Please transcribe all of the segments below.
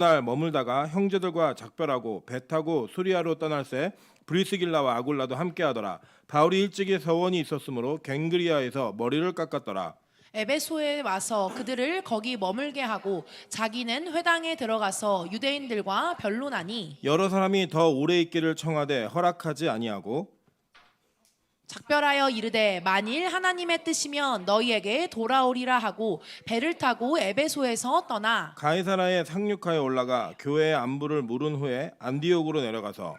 날 머물다가 형제들과 작별하고 배 타고 수리아로 떠날새 브리스길라와 아굴라도 함께하더라. 바울이 일찍이 서원이 있었으므로 갱그리아에서 머리를 깎았더라. 에베소에 와서 그들을 거기 머물게 하고 자기는 회당에 들어가서 유대인들과 변론하니 여러 사람이 더 오래 있기를 청하되 허락하지 아니하고 작별하여 이르되 만일 하나님의 뜻이면 너희에게 돌아오리라 하고 배를 타고 에베소에서 떠나 가이사라에 상륙하여 올라가 교회의 안부를 물은 후에 안디옥으로 내려가서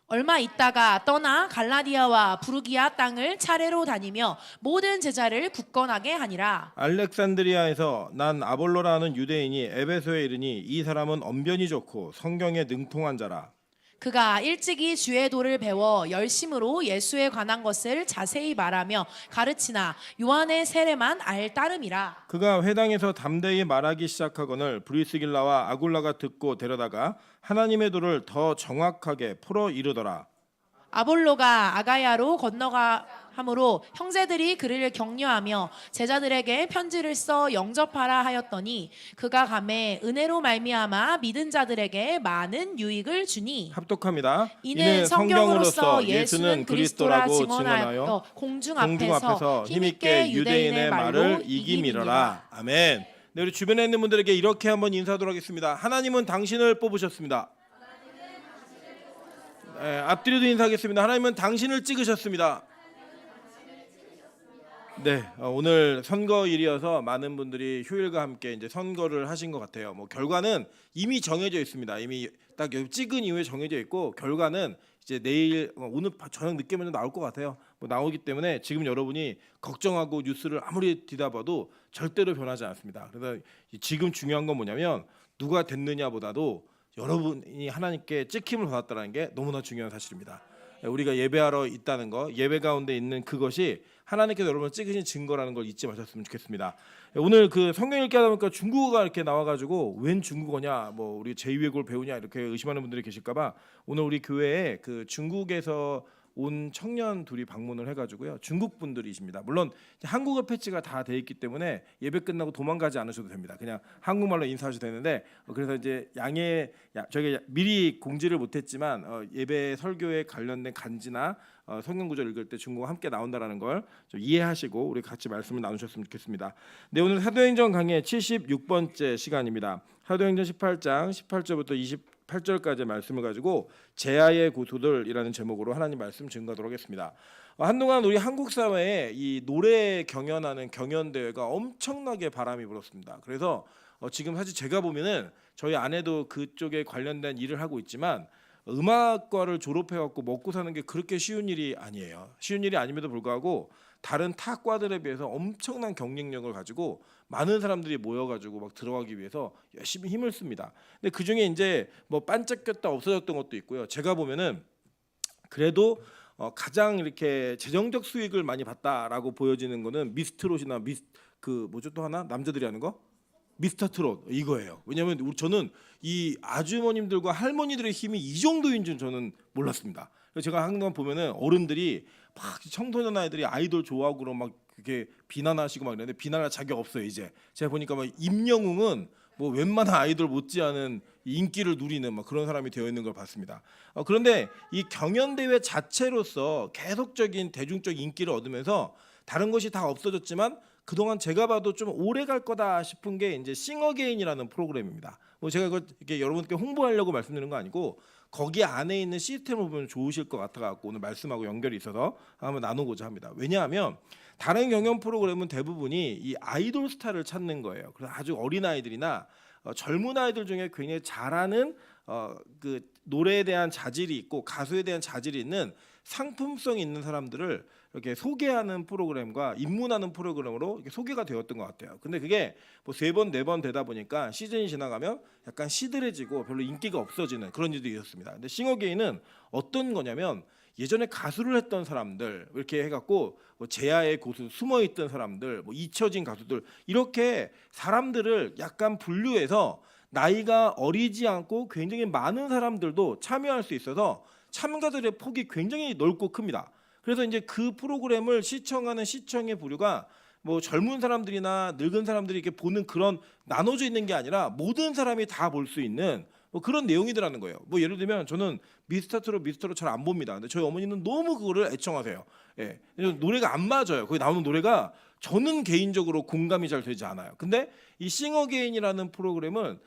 얼마 있다가 떠나 갈라디아와 부르기아 땅을 차례로 다니며 모든 제자를 굳건하게 하니라. 알렉산드리아에서 난 아볼로라는 유대인이 에베소에 이르니 이 사람은 언변이 좋고 성경에 능통한 자라. 그가 일찍이 주의 도를 배워 열심으로 예수에 관한 것을 자세히 말하며 가르치나 요한의 세례만 알 따름이라. 그가 회당에서 담대히 말하기 시작하거늘 브리스길라와 아굴라가 듣고 데려다가 하나님의 도를 더 정확하게 풀어 이르더라. 아볼로가 아가야로 건너가함으로 형제들이 그를 격려하며 제자들에게 편지를 써 영접하라 하였더니 그가 가매 은혜로 말미암아 믿은 자들에게 많은 유익을 주니 합독합니다. 이는 성경으로서 예수는 그리스도라 증언하여 공중 앞에서 힘있게 유대인의 말로 이김이로라. 아멘. 네, 우리 주변에 있는 분들에게 이렇게 한번 인사하도록 하겠습니다. 하나님은 당신을 뽑으셨습니다. 앞뒤로도 인사하겠습니다. 하나님은 당신을 찍으셨습니다. 네, 오늘 선거일이어서 많은 분들이 휴일과 함께 이제 선거를 하신 것 같아요. 뭐 결과는 이미 정해져 있습니다. 이미 딱 여기 찍은 이후에 정해져 있고 결과는 이제 내일 오늘 저녁 늦게면 나올 것 같아요. 뭐 나오기 때문에 지금 여러분이 걱정하고 뉴스를 아무리 뒤다봐도 절대로 변하지 않습니다. 그래서 지금 중요한 건 뭐냐면 누가 됐느냐보다도 여러분이 하나님께 찍힘을 받았다는 게 너무나 중요한 사실입니다. 우리가 예배하러 있다는 거, 예배 가운데 있는 그것이 하나님께서 여러분을 찍으신 증거라는 걸 잊지 마셨으면 좋겠습니다. 오늘 그 성경 읽기 하다 보니까 중국어가 이렇게 나와가지고 웬 중국어냐, 뭐 우리 제2외국어를 배우냐 이렇게 의심하는 분들이 계실까봐 오늘 우리 교회에 그 중국에서 온 청년 둘이 방문을 해가지고요. 중국 분들이십니다. 물론 한국어 패치가 다 돼 있기 때문에 예배 끝나고 도망가지 않으셔도 됩니다. 그냥 한국말로 인사하셔도 되는데 그래서 이제 저희가 미리 공지를 못했지만 예배 설교에 관련된 간지나 성경 구절 읽을 때 중국어 함께 나온다라는 걸 좀 이해하시고 우리 같이 말씀을 나누셨으면 좋겠습니다. 네, 오늘 사도행전 강의 76번째 시간입니다. 사도행전 18장 18절부터 28절까지 말씀을 가지고 제아의 고소들이라는 제목으로 하나님 말씀 증거하도록 하겠습니다. 한동안 우리 한국 사회에 이 노래 경연하는 경연 대회가 엄청나게 바람이 불었습니다. 그래서 지금 사실 제가 보면은 저희 아내도 그쪽에 관련된 일을 하고 있지만 음악과를 졸업해갖고 먹고 사는 게 그렇게 쉬운 일이 아니에요. 쉬운 일이 아님에도 불구하고 다른 타과들에 비해서 엄청난 경쟁력을 가지고 많은 사람들이 모여가지고 막 들어가기 위해서 열심히 힘을 씁니다. 근데 그 중에 이제 뭐 반짝였다 없어졌던 것도 있고요. 제가 보면은 그래도 가장 이렇게 재정적 수익을 많이 봤다라고 보여지는 거는 미스트롯이나 그 뭐죠 또 하나 남자들이 하는 거 미스터 트롯 이거예요. 왜냐하면 저는 이 아주머님들과 할머니들의 힘이 이 정도인 줄 저는 몰랐습니다. 그래서 제가 항상 보면은 어른들이 막 청소년 아이들이 아이돌 좋아하고 그러면 막 이렇게 비난하시고 막 이러는데 비난할 자격 없어요. 이제 제가 보니까 막 임영웅은 뭐 웬만한 아이돌 못지않은 인기를 누리는 막 그런 사람이 되어 있는 걸 봤습니다. 그런데 이 경연 대회 자체로서 계속적인 대중적 인기를 얻으면서 다른 것이 다 없어졌지만 그동안 제가 봐도 좀 오래 갈 거다 싶은 게 이제 싱어게인이라는 프로그램입니다. 뭐 제가 이렇게 여러분께 홍보하려고 말씀드리는 거 아니고 거기 안에 있는 시스템을 보면 좋으실 것 같아갖고 오늘 말씀하고 연결이 있어서 한번 나누고자 합니다. 왜냐하면 다른 경연 프로그램은 대부분이 이 아이돌 스타를 찾는 거예요. 그래서 아주 어린 아이들이나 젊은 아이들 중에 굉장히 잘하는 그 노래에 대한 자질이 있고 가수에 대한 자질이 있는 상품성이 있는 사람들을 이렇게 소개하는 프로그램과 입문하는 프로그램으로 이렇게 소개가 되었던 것 같아요. 근데 그게 뭐 3번, 4번 되다 보니까 시즌이 지나가면 약간 시들해지고 별로 인기가 없어지는 그런 일도 있었습니다. 근데 싱어게인은 어떤 거냐면 예전에 가수를 했던 사람들 이렇게 해갖고 뭐 제아의 고수 숨어있던 사람들 뭐 잊혀진 가수들 이렇게 사람들을 약간 분류해서 나이가 어리지 않고 굉장히 많은 사람들도 참여할 수 있어서 참가들의 폭이 굉장히 넓고 큽니다. 그래서 이제 그 프로그램을 시청하는 시청의 부류가 뭐 젊은 사람들이나 늙은 사람들이 이렇게 보는 그런 나눠져 있는 게 아니라 모든 사람이 다 볼 수 있는 뭐 그런 내용이더라는 거예요. 뭐 예를 들면 저는 미스터트롯 잘 안 봅니다. 근데 저희 어머니는 너무 그거를 애청하세요. 예, 노래가 안 맞아요. 거기 나오는 노래가 저는 개인적으로 공감이 잘 되지 않아요. 근데 이 싱어게인이라는 프로그램은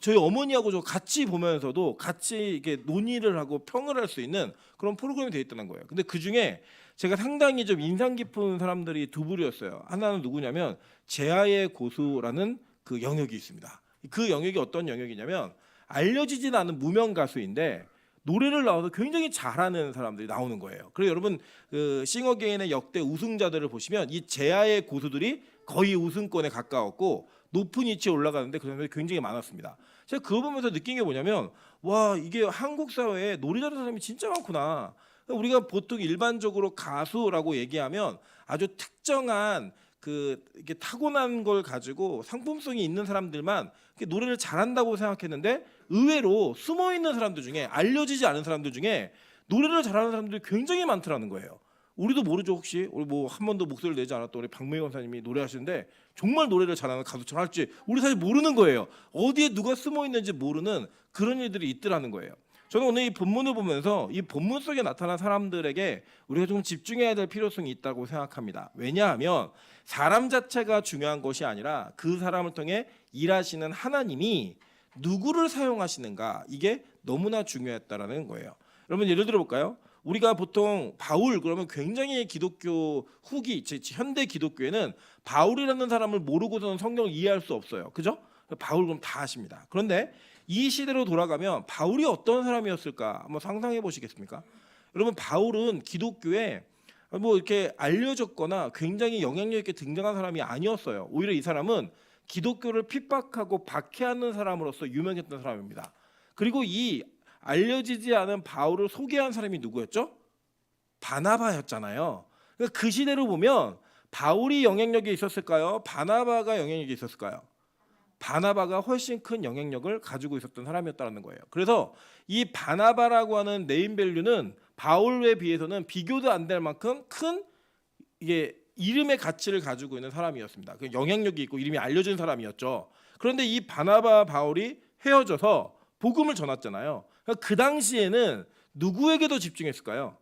저희 어머니하고 저 같이 보면서도 같이 이렇게 논의를 하고 평을 할 수 있는 그런 프로그램이 되어 있다는 거예요. 근데 그 중에 제가 상당히 좀 인상 깊은 사람들이 두 부류였어요. 하나는 누구냐면 제아의 고수라는 그 영역이 있습니다. 그 영역이 어떤 영역이냐면 알려지진 않은 무명 가수인데 노래를 나와서 굉장히 잘하는 사람들이 나오는 거예요. 그래서 여러분 그 싱어게인의 역대 우승자들을 보시면 이 제아의 고수들이 거의 우승권에 가까웠고 높은 위치에 올라가는데 그 사람들이 굉장히 많았습니다. 제가 그거 보면서 느낀 게 뭐냐면 와 이게 한국 사회에 노래 잘하는 사람이 진짜 많구나. 우리가 보통 일반적으로 가수라고 얘기하면 아주 특정한 그 이게 타고난 걸 가지고 상품성이 있는 사람들만 노래를 잘한다고 생각했는데 의외로 숨어 있는 사람들 중에 알려지지 않은 사람들 중에 노래를 잘하는 사람들이 굉장히 많더라는 거예요. 우리도 모르죠. 혹시 우리 뭐 한 번도 목소리를 내지 않았던 우리 박명희 권사님이 노래하시는데 정말 노래를 잘하는 가수처럼 할지 우리 사실 모르는 거예요. 어디에 누가 숨어 있는지 모르는 그런 일들이 있더라는 거예요. 저는 오늘 이 본문을 보면서 이 본문 속에 나타난 사람들에게 우리가 좀 집중해야 될 필요성이 있다고 생각합니다. 왜냐하면 사람 자체가 중요한 것이 아니라 그 사람을 통해 일하시는 하나님이 누구를 사용하시는가 이게 너무나 중요했다라는 거예요. 여러분 예를 들어 볼까요? 우리가 보통 바울 그러면 굉장히 기독교 후기 현대 기독교에는 바울이라는 사람을 모르고서는 성경을 이해할 수 없어요. 그죠? 바울 그럼 다 아십니다. 그런데 이 시대로 돌아가면 바울이 어떤 사람이었을까 한번 상상해 보시겠습니까? 여러분 바울은 기독교에 뭐 이렇게 알려졌거나 굉장히 영향력 있게 등장한 사람이 아니었어요. 오히려 이 사람은 기독교를 핍박하고 박해하는 사람으로서 유명했던 사람입니다. 그리고 이 알려지지 않은 바울을 소개한 사람이 누구였죠? 바나바였잖아요. 그러니까 그 시대로 보면 바울이 영향력이 있었을까요? 바나바가 영향력이 있었을까요? 바나바가 훨씬 큰 영향력을 가지고 있었던 사람이었다는 거예요. 그래서 이 바나바라고 하는 네임밸류는 바울에 비해서는 비교도 안 될 만큼 큰 이게 이름의 가치를 가지고 있는 사람이었습니다. 그 영향력이 있고 이름이 알려진 사람이었죠. 그런데 이 바나바 바울이 헤어져서 복음을 전했잖아요. 그러니까 그 당시에는 누구에게도 집중했을까요?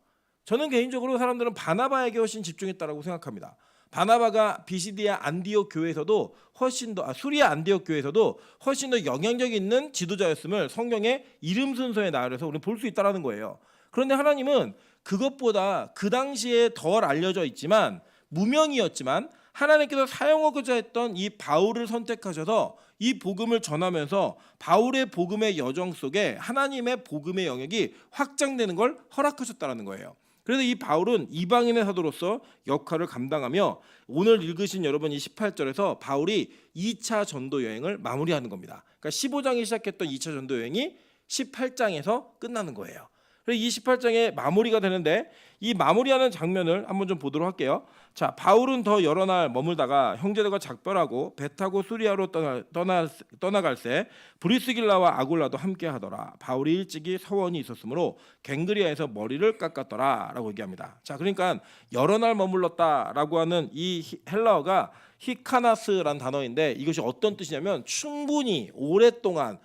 저는 개인적으로 사람들은 바나바에게 훨씬 집중했다라고 생각합니다. 바나바가 비시디아 안디옥 교회에서도 훨씬 더 수리아 안디옥 교회에서도 훨씬 더 영향력 있는 지도자였음을 성경의 이름 순서에 나열해서 우리는 볼 수 있다라는 거예요. 그런데 하나님은 그것보다 그 당시에 덜 알려져 있지만 무명이었지만 하나님께서 사용하고자 했던 이 바울을 선택하셔서 이 복음을 전하면서 바울의 복음의 여정 속에 하나님의 복음의 영역이 확장되는 걸 허락하셨다는 거예요. 그래서 이 바울은 이방인의 사도로서 역할을 감당하며 오늘 읽으신 여러분 이 18절에서 바울이 2차 전도 여행을 마무리하는 겁니다. 그러니까 15장이 시작했던 2차 전도 여행이 18장에서 끝나는 거예요. 그래서 이 18장에 마무리가 되는데 이 마무리하는 장면을 한번 좀 보도록 할게요. 자, 바울은 더 여러 날 머물다가 형제들과 작별하고 배 타고 수리아로 떠나갈새 브리스길라와 아굴라도 함께 하더라. 바울이 일찍이 서원이 있었으므로 갱그리아에서 머리를 깎았더라라고 얘기합니다. 자, 그러니까 여러 날 머물렀다라고 하는 이 헬라어가 히카나스라는 단어인데 이것이 어떤 뜻이냐면 충분히 오랫동안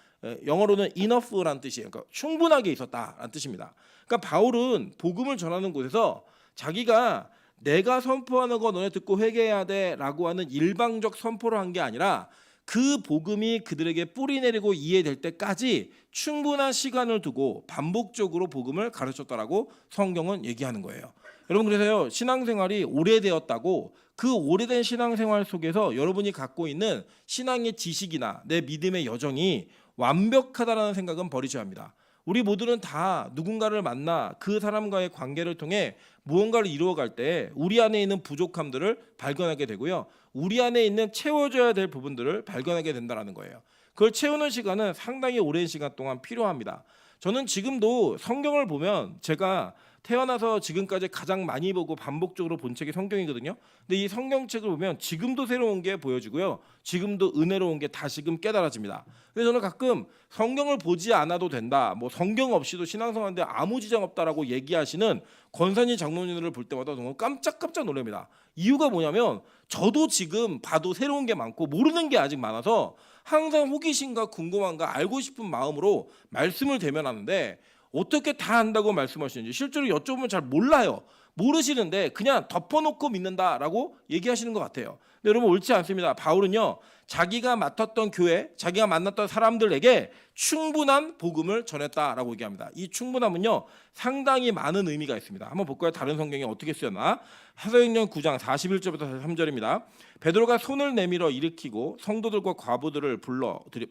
영어로는 enough라는 뜻이에요. 그러니까 충분하게 있었다라는 뜻입니다. 그러니까 바울은 복음을 전하는 곳에서 자기가 내가 선포하는 거 너네 듣고 회개해야 돼라고 하는 일방적 선포를 한 게 아니라 그 복음이 그들에게 뿌리 내리고 이해될 때까지 충분한 시간을 두고 반복적으로 복음을 가르쳤다라고 성경은 얘기하는 거예요. 여러분 그래서요 신앙생활이 오래되었다고 그 오래된 신앙생활 속에서 여러분이 갖고 있는 신앙의 지식이나 내 믿음의 여정이 완벽하다라는 생각은 버리셔야 합니다. 우리 모두는 다 누군가를 만나 그 사람과의 관계를 통해 무언가를 이루어갈 때 우리 안에 있는 부족함들을 발견하게 되고요. 우리 안에 있는 채워져야 될 부분들을 발견하게 된다는 거예요. 그걸 채우는 시간은 상당히 오랜 시간 동안 필요합니다. 저는 지금도 성경을 보면 제가 태어나서 지금까지 가장 많이 보고 반복적으로 본 책이 성경이거든요. 근데 이 성경책을 보면 지금도 새로운 게 보여지고요. 지금도 은혜로운 게 다시금 깨달아집니다. 그래서 저는 가끔 성경을 보지 않아도 된다, 뭐 성경 없이도 신앙생활인데 아무 지장 없다라고 얘기하시는 권선희 장로님들을 볼 때마다 정말 깜짝깜짝 놀랍니다. 이유가 뭐냐면 저도 지금 봐도 새로운 게 많고 모르는 게 아직 많아서 항상 호기심과 궁금함과 알고 싶은 마음으로 말씀을 대면하는데 어떻게 다 안다고 말씀하시는지 실제로 여쭤보면 잘 몰라요. 모르시는데 그냥 덮어놓고 믿는다라고 얘기하시는 것 같아요. 근데 여러분 옳지 않습니다. 바울은요, 자기가 맡았던 교회, 자기가 만났던 사람들에게 충분한 복음을 전했다라고 얘기합니다. 이 충분함은요 상당히 많은 의미가 있습니다. 한번 볼까요? 다른 성경에 어떻게 쓰였나? 사도행전 9장 41절부터 3절입니다. 베드로가 손을 내밀어 일으키고 성도들과 과부들을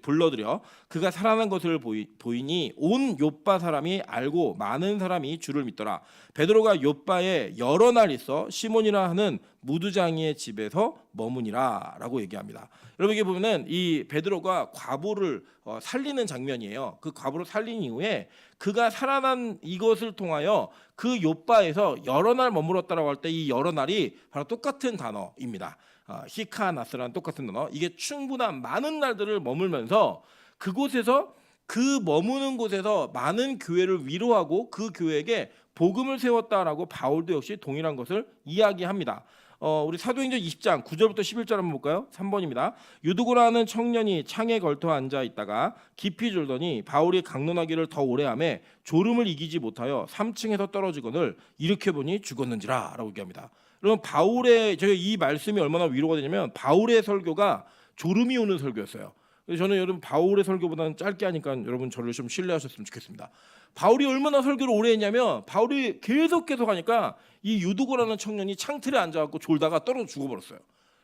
불러들여 그가 살아난 것을 보이니 온 욥바 사람이 알고 많은 사람이 주를 믿더라. 베드로가 욥바에 여러 날 있어 시몬이라 하는 무두장이의 집에서 머무니라라고 얘기합니다. 여러분 이게 보면은 이 베드로가 과부를 살리는 장면이에요. 그 과부를 살린 이후에 그가 살아난 이것을 통하여 그 욥바에서 여러 날 머물었다라고 할 때 이 여러 날이 바로 똑같은 단어입니다. 히카나스라는 똑같은 단어. 이게 충분한 많은 날들을 머물면서 그곳에서 그 머무는 곳에서 많은 교회를 위로하고 그 교회에게 복음을 세웠다라고 바울도 역시 동일한 것을 이야기합니다. 우리 사도행전 20장 9절부터 11절 한번 볼까요? 3번입니다. 유두고라는 청년이 창에 걸터 앉아 있다가 깊이 졸더니 바울이 강론하기를 더 오래 하매 졸음을 이기지 못하여 3층에서 떨어지거늘 일으켜보니 죽었는지라 라고 얘기합니다. 여러분 바울의 제가 이 말씀이 얼마나 위로가 되냐면 바울의 설교가 졸음이 오는 설교였어요. 그래서 저는 여러분 바울의 설교보다는 짧게 하니까 여러분 저를 좀 신뢰하셨으면 좋겠습니다. 바울이 얼마나 설교를 오래 했냐면 바울이 계속 하니까 이 유두고라는 청년이 창틀에 앉아갖고 졸다가 떨어져 죽어버렸어요.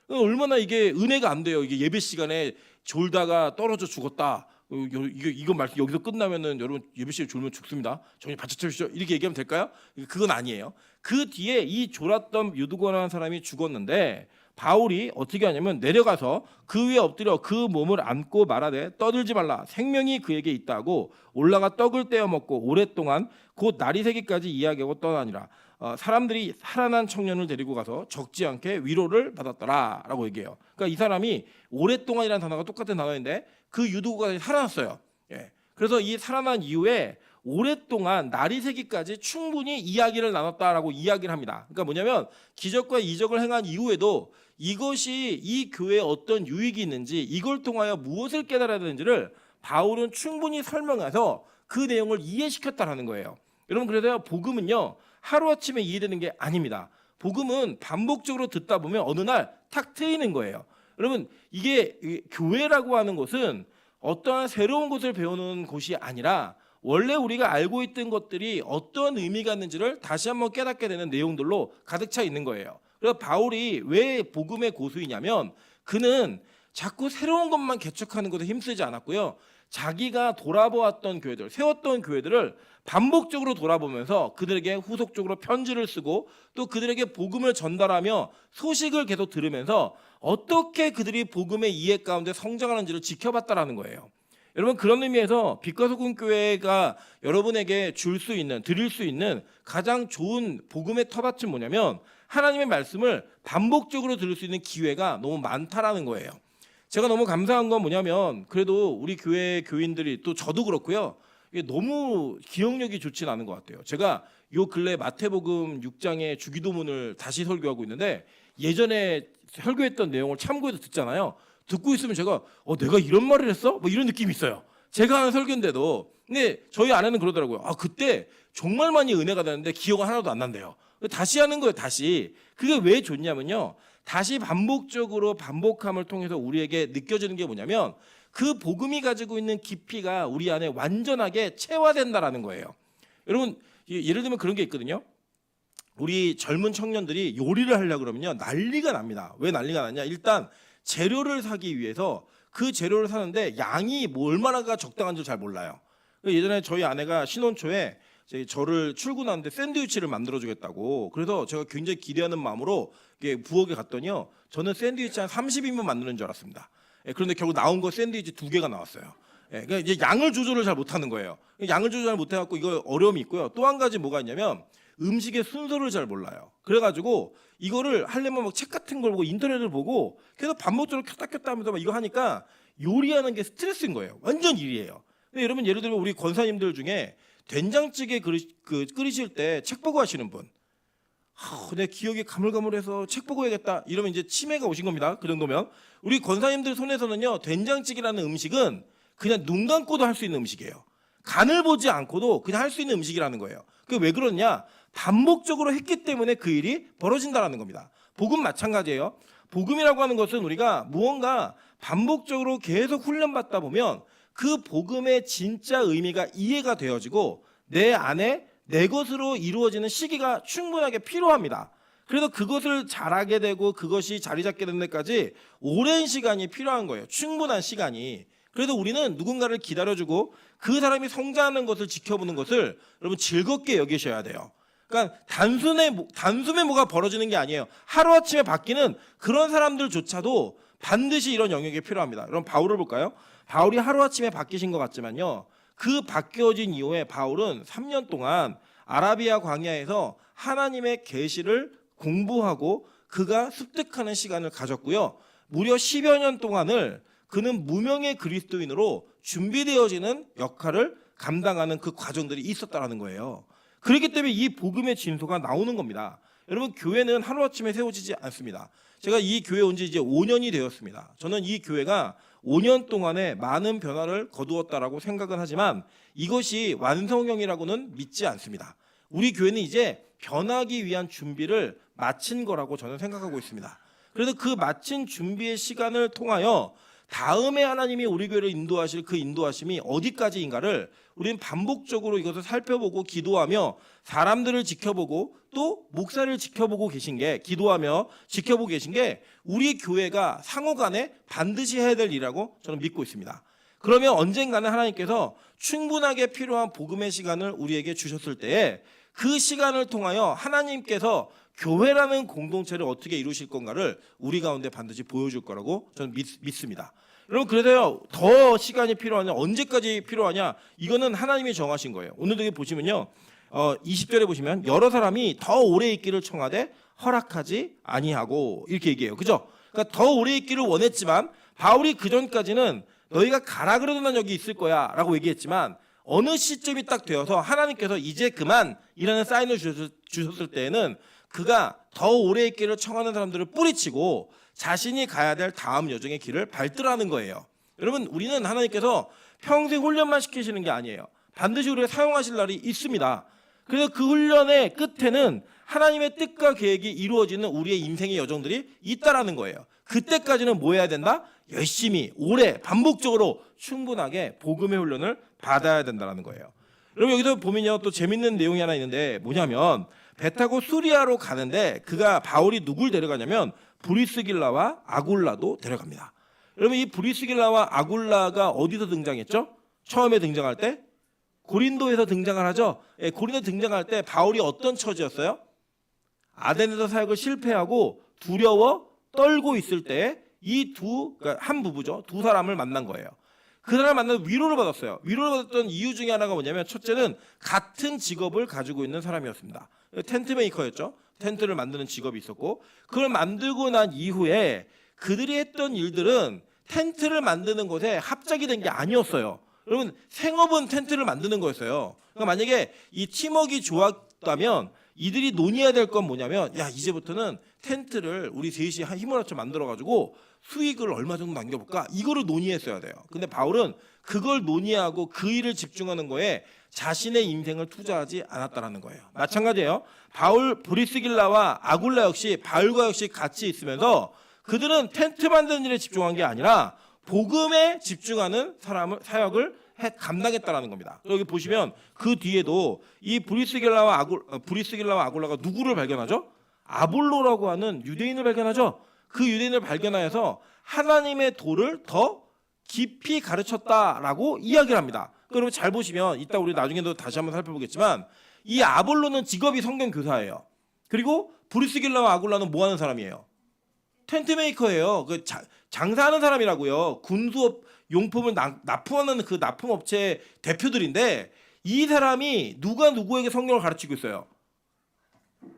얼마나 이게 은혜가 안 돼요. 이게 예배 시간에 졸다가 떨어져 죽었다. 이거 말씀 여기서 끝나면은 여러분 예배 시간에 졸면 죽습니다. 정신 바짝 차리시죠. 이렇게 얘기하면 될까요? 그건 아니에요. 그 뒤에 이 졸았던 유두고라는 사람이 죽었는데 바울이 어떻게 하냐면 내려가서 그 위에 엎드려 그 몸을 안고 말하되 떠들지 말라 생명이 그에게 있다고 올라가 떡을 떼어 먹고 오랫동안 곧 날이 새기까지 이야기하고 떠나니라. 사람들이 살아난 청년을 데리고 가서 적지 않게 위로를 받았더라라고 얘기해요. 그러니까 이 사람이 오랫동안이라는 단어가 똑같은 단어인데 그 유두고가 살아났어요. 예. 그래서 이 살아난 이후에 오랫동안 날이 새기까지 충분히 이야기를 나눴다라고 이야기를 합니다. 그러니까 뭐냐면 기적과 이적을 행한 이후에도 이것이 이 교회에 어떤 유익이 있는지 이걸 통하여 무엇을 깨달아야 되는지를 바울은 충분히 설명해서 그 내용을 이해시켰다라는 거예요. 여러분 그래서 복음은요 하루아침에 이해되는 게 아닙니다. 복음은 반복적으로 듣다 보면 어느 날 탁 트이는 거예요. 여러분 이게 교회라고 하는 것은 어떠한 새로운 것을 배우는 곳이 아니라 원래 우리가 알고 있던 것들이 어떤 의미가 있는지를 다시 한번 깨닫게 되는 내용들로 가득 차 있는 거예요. 그래서 바울이 왜 복음의 고수이냐면 그는 자꾸 새로운 것만 개척하는 것에 힘쓰지 않았고요. 자기가 돌아보았던 교회들, 세웠던 교회들을 반복적으로 돌아보면서 그들에게 후속적으로 편지를 쓰고 또 그들에게 복음을 전달하며 소식을 계속 들으면서 어떻게 그들이 복음의 이해 가운데 성장하는지를 지켜봤다라는 거예요. 여러분 그런 의미에서 빛과 소금 교회가 여러분에게 드릴 수 있는 가장 좋은 복음의 터밭은 뭐냐면 하나님의 말씀을 반복적으로 들을 수 있는 기회가 너무 많다라는 거예요. 제가 너무 감사한 건 뭐냐면 그래도 우리 교회 교인들이 또 저도 그렇고요. 이게 너무 기억력이 좋지는 않은 것 같아요. 제가 요 근래 마태복음 6장의 주기도문을 다시 설교하고 있는데 예전에 설교했던 내용을 참고해서 듣잖아요. 듣고 있으면 제가 내가 이런 말을 했어? 뭐 이런 느낌이 있어요. 제가 하는 설교인데도. 근데 저희 아내는 그러더라고요. 그때 정말 많이 은혜가 되는데 기억은 하나도 안 난대요. 다시 하는 거예요. 다시. 그게 왜 좋냐면요. 다시 반복적으로 반복함을 통해서 우리에게 느껴지는 게 뭐냐면 그 복음이 가지고 있는 깊이가 우리 안에 완전하게 체화된다라는 거예요. 여러분 예를 들면 그런 게 있거든요. 우리 젊은 청년들이 요리를 하려고 그러면요. 난리가 납니다. 왜 난리가 나냐? 일단 재료를 사기 위해서 그 재료를 사는데 양이 뭐 얼마나가 적당한지 잘 몰라요. 예전에 저희 아내가 신혼 초에 저를 출근하는데 샌드위치를 만들어주겠다고. 그래서 제가 굉장히 기대하는 마음으로 부엌에 갔더니요. 저는 샌드위치 한 30인분 만드는 줄 알았습니다. 그런데 결국 나온 거 샌드위치 2개가 나왔어요. 그러니까 이제 양을 조절을 잘 못하는 거예요. 양을 조절 잘 못해갖고 이거 어려움이 있고요. 또 한 가지 뭐가 있냐면 음식의 순서를 잘 몰라요. 그래가지고 이거를 하려면 막 책 같은 걸 보고 인터넷을 보고 계속 반복적으로 켰다 하면서 막 이거 하니까 요리하는 게 스트레스인 거예요. 완전 일이에요. 근데 여러분 예를 들면 우리 권사님들 중에 된장찌개 끓이실 때 책 보고 하시는 분, 내 기억이 가물가물해서 책 보고 해야겠다 이러면 이제 치매가 오신 겁니다. 그 정도면 우리 권사님들 손에서는요, 된장찌개라는 음식은 그냥 눈 감고도 할 수 있는 음식이에요. 간을 보지 않고도 그냥 할 수 있는 음식이라는 거예요. 그 왜 그러냐? 반복적으로 했기 때문에 그 일이 벌어진다라는 겁니다. 복음 마찬가지예요. 복음이라고 하는 것은 우리가 무언가 반복적으로 계속 훈련받다 보면 그 복음의 진짜 의미가 이해가 되어지고 내 안에 내 것으로 이루어지는 시기가 충분하게 필요합니다. 그래서 그것을 잘하게 되고 그것이 자리 잡게 되는 데까지 오랜 시간이 필요한 거예요. 충분한 시간이. 그래서 우리는 누군가를 기다려주고 그 사람이 성장하는 것을 지켜보는 것을 여러분 즐겁게 여기셔야 돼요. 그러니까 단숨에 뭐가 벌어지는 게 아니에요. 하루아침에 바뀌는 그런 사람들조차도 반드시 이런 영역이 필요합니다. 그럼 바울을 볼까요? 바울이 하루아침에 바뀌신 것 같지만요, 그 바뀌어진 이후에 바울은 3년 동안 아라비아 광야에서 하나님의 계시를 공부하고 그가 습득하는 시간을 가졌고요. 무려 10여 년 동안을 그는 무명의 그리스도인으로 준비되어지는 역할을 감당하는 그 과정들이 있었다라는 거예요. 그렇기 때문에 이 복음의 진소가 나오는 겁니다. 여러분, 교회는 하루아침에 세워지지 않습니다. 제가 이 교회 온 지 이제 5년이 되었습니다. 저는 이 교회가 5년 동안에 많은 변화를 거두었다라고 생각은 하지만 이것이 완성형이라고는 믿지 않습니다. 우리 교회는 이제 변하기 위한 준비를 마친 거라고 저는 생각하고 있습니다. 그래서 그 마친 준비의 시간을 통하여 다음에 하나님이 우리 교회를 인도하실 그 인도하심이 어디까지인가를 우리는 반복적으로 이것을 살펴보고 기도하며 사람들을 지켜보고 또 목사를 지켜보고 계신 게, 기도하며 지켜보고 계신 게 우리 교회가 상호간에 반드시 해야 될 일이라고 저는 믿고 있습니다. 그러면 언젠가는 하나님께서 충분하게 필요한 복음의 시간을 우리에게 주셨을 때에 그 시간을 통하여 하나님께서 교회라는 공동체를 어떻게 이루실 건가를 우리 가운데 반드시 보여줄 거라고 저는 믿습니다. 여러분, 그래서요, 더 시간이 필요하냐, 언제까지 필요하냐, 이거는 하나님이 정하신 거예요. 오늘도 여기 보시면요, 20절에 보시면 여러 사람이 더 오래 있기를 청하되 허락하지 아니하고 이렇게 얘기해요. 그죠? 그러니까 더 오래 있기를 원했지만 바울이 그 전까지는 너희가 가라 그래도 난 여기 있을 거야 라고 얘기했지만 어느 시점이 딱 되어서 하나님께서 이제 그만 이라는 사인을 주셨을 때에는 그가 더 오래 있기를 청하는 사람들을 뿌리치고 자신이 가야 될 다음 여정의 길을 밟더라는 거예요. 여러분, 우리는 하나님께서 평생 훈련만 시키시는 게 아니에요. 반드시 우리가 사용하실 날이 있습니다. 그래서 그 훈련의 끝에는 하나님의 뜻과 계획이 이루어지는 우리의 인생의 여정들이 있다라는 거예요. 그때까지는 뭐 해야 된다? 열심히 오래 반복적으로 충분하게 복음의 훈련을 받아야 된다는 거예요. 여러분, 여기서 보면요, 또 재밌는 내용이 하나 있는데 뭐냐면 배 타고 수리아로 가는데 바울이 누굴 데려가냐면 브리스길라와 아굴라도 데려갑니다. 여러분, 이 브리스길라와 아굴라가 어디서 등장했죠? 처음에 등장할 때 고린도에서 등장을 하죠. 고린도 등장할 때 바울이 어떤 처지였어요? 아덴에서 사역을 실패하고 두려워 떨고 있을 때 그러니까 한 부부죠. 두 사람을 만난 거예요. 그 사람을 만나서 위로를 받았어요. 위로를 받았던 이유 중에 하나가 뭐냐면 첫째는 같은 직업을 가지고 있는 사람이었습니다. 텐트 메이커였죠. 텐트를 만드는 직업이 있었고 그걸 만들고 난 이후에 그들이 했던 일들은 텐트를 만드는 것에 합작이 된 게 아니었어요. 여러분, 생업은 텐트를 만드는 거였어요. 그러니까 만약에 이 팀워크가 좋았다면 이들이 논의해야 될 건 뭐냐면, 야, 이제부터는 텐트를 우리 셋이 힘을 합쳐 만들어가지고 수익을 얼마 정도 남겨볼까? 이거를 논의했어야 돼요. 근데 바울은 그걸 논의하고 그 일을 집중하는 거에 자신의 인생을 투자하지 않았다라는 거예요. 마찬가지예요. 브리스길라와 아굴라 역시 바울과 역시 같이 있으면서 그들은 텐트 만드는 일에 집중한 게 아니라 복음에 집중하는 사역을 감당했다라는 겁니다. 여기 보시면 그 뒤에도 이 브리스길라와 아굴라가 누구를 발견하죠? 아볼로라고 하는 유대인을 발견하죠. 그 유대인을 발견하여서 하나님의 도를 더 깊이 가르쳤다라고 이야기를 합니다. 여러분, 잘 보시면 이따 우리 나중에도 다시 한번 살펴보겠지만 이 아볼로는 직업이 성경 교사예요. 그리고 브리스길라와 아굴라는 뭐 하는 사람이에요? 텐트 메이커예요. 장사하는 사람이라고요. 군수업 용품을 납품하는 그 납품업체 대표들인데 이 사람이 누가 누구에게 성경을 가르치고 있어요?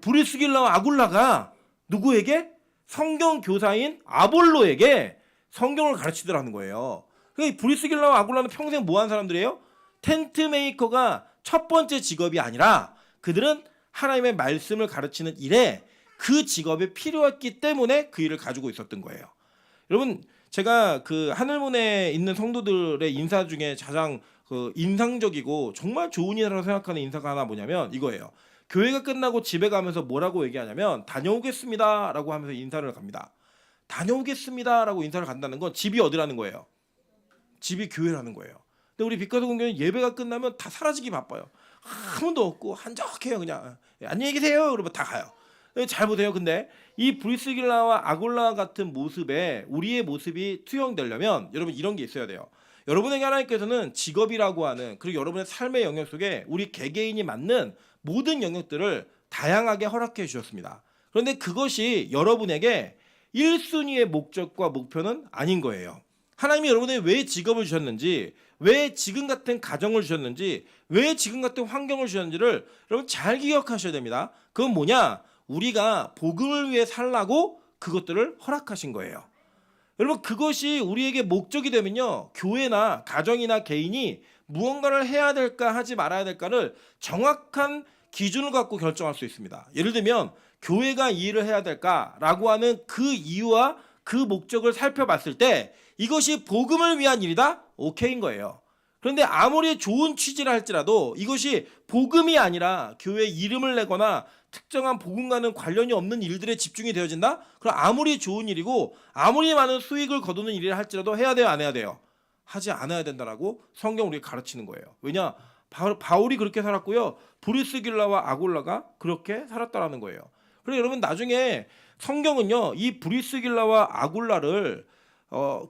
브리스길라와 아굴라가 누구에게? 성경 교사인 아볼로에게 성경을 가르치더라는 거예요. 그러니까 브리스길라와 아굴라는 평생 뭐 한 사람들이에요? 텐트 메이커가 첫 번째 직업이 아니라 그들은 하나님의 말씀을 가르치는 일에 그 직업이 필요했기 때문에 그 일을 가지고 있었던 거예요. 여러분, 제가 그 하늘문에 있는 성도들의 인사 중에 가장 그 인상적이고 정말 좋은 인사라고 생각하는 인사가 하나 뭐냐면 이거예요. 교회가 끝나고 집에 가면서 뭐라고 얘기하냐면 다녀오겠습니다라고 하면서 인사를 갑니다. 다녀오겠습니다라고 인사를 간다는 건 집이 어디라는 거예요? 집이 교회라는 거예요. 근데 우리 빛가서 공교는 예배가 끝나면 다 사라지기 바빠요. 아무도 없고 한적해요. 그냥 안녕히 계세요. 그러면 다 가요. 잘 보세요. 근데 이 브리스길라와 아굴라 같은 모습에 우리의 모습이 투영되려면 여러분 이런 게 있어야 돼요. 여러분에게 하나님께서는 직업이라고 하는 그리고 여러분의 삶의 영역 속에 우리 개개인이 맞는 모든 영역들을 다양하게 허락해 주셨습니다. 그런데 그것이 여러분에게 1순위의 목적과 목표는 아닌 거예요. 하나님이 여러분에게 왜 직업을 주셨는지, 왜 지금 같은 가정을 주셨는지, 왜 지금 같은 환경을 주셨는지를 여러분 잘 기억하셔야 됩니다. 그건 뭐냐? 우리가 복음을 위해 살라고 그것들을 허락하신 거예요. 여러분 그것이 우리에게 목적이 되면요, 교회나 가정이나 개인이 무언가를 해야 될까 하지 말아야 될까를 정확한 기준을 갖고 결정할 수 있습니다. 예를 들면 교회가 이 일을 해야 될까라고 하는 그 이유와 그 목적을 살펴봤을 때 이것이 복음을 위한 일이다? 오케이인 거예요. 그런데 아무리 좋은 취지를 할지라도 이것이 복음이 아니라 교회 이름을 내거나 특정한 복음과는 관련이 없는 일들에 집중이 되어진다? 그럼 아무리 좋은 일이고 아무리 많은 수익을 거두는 일을 할지라도 해야 돼요, 안 해야 돼요? 하지 않아야 된다라고 성경 우리가 가르치는 거예요. 왜냐? 바울이 그렇게 살았고요. 브리스길라와 아굴라가 그렇게 살았다라는 거예요. 그래서 여러분 나중에 성경은요, 이 브리스길라와 아굴라를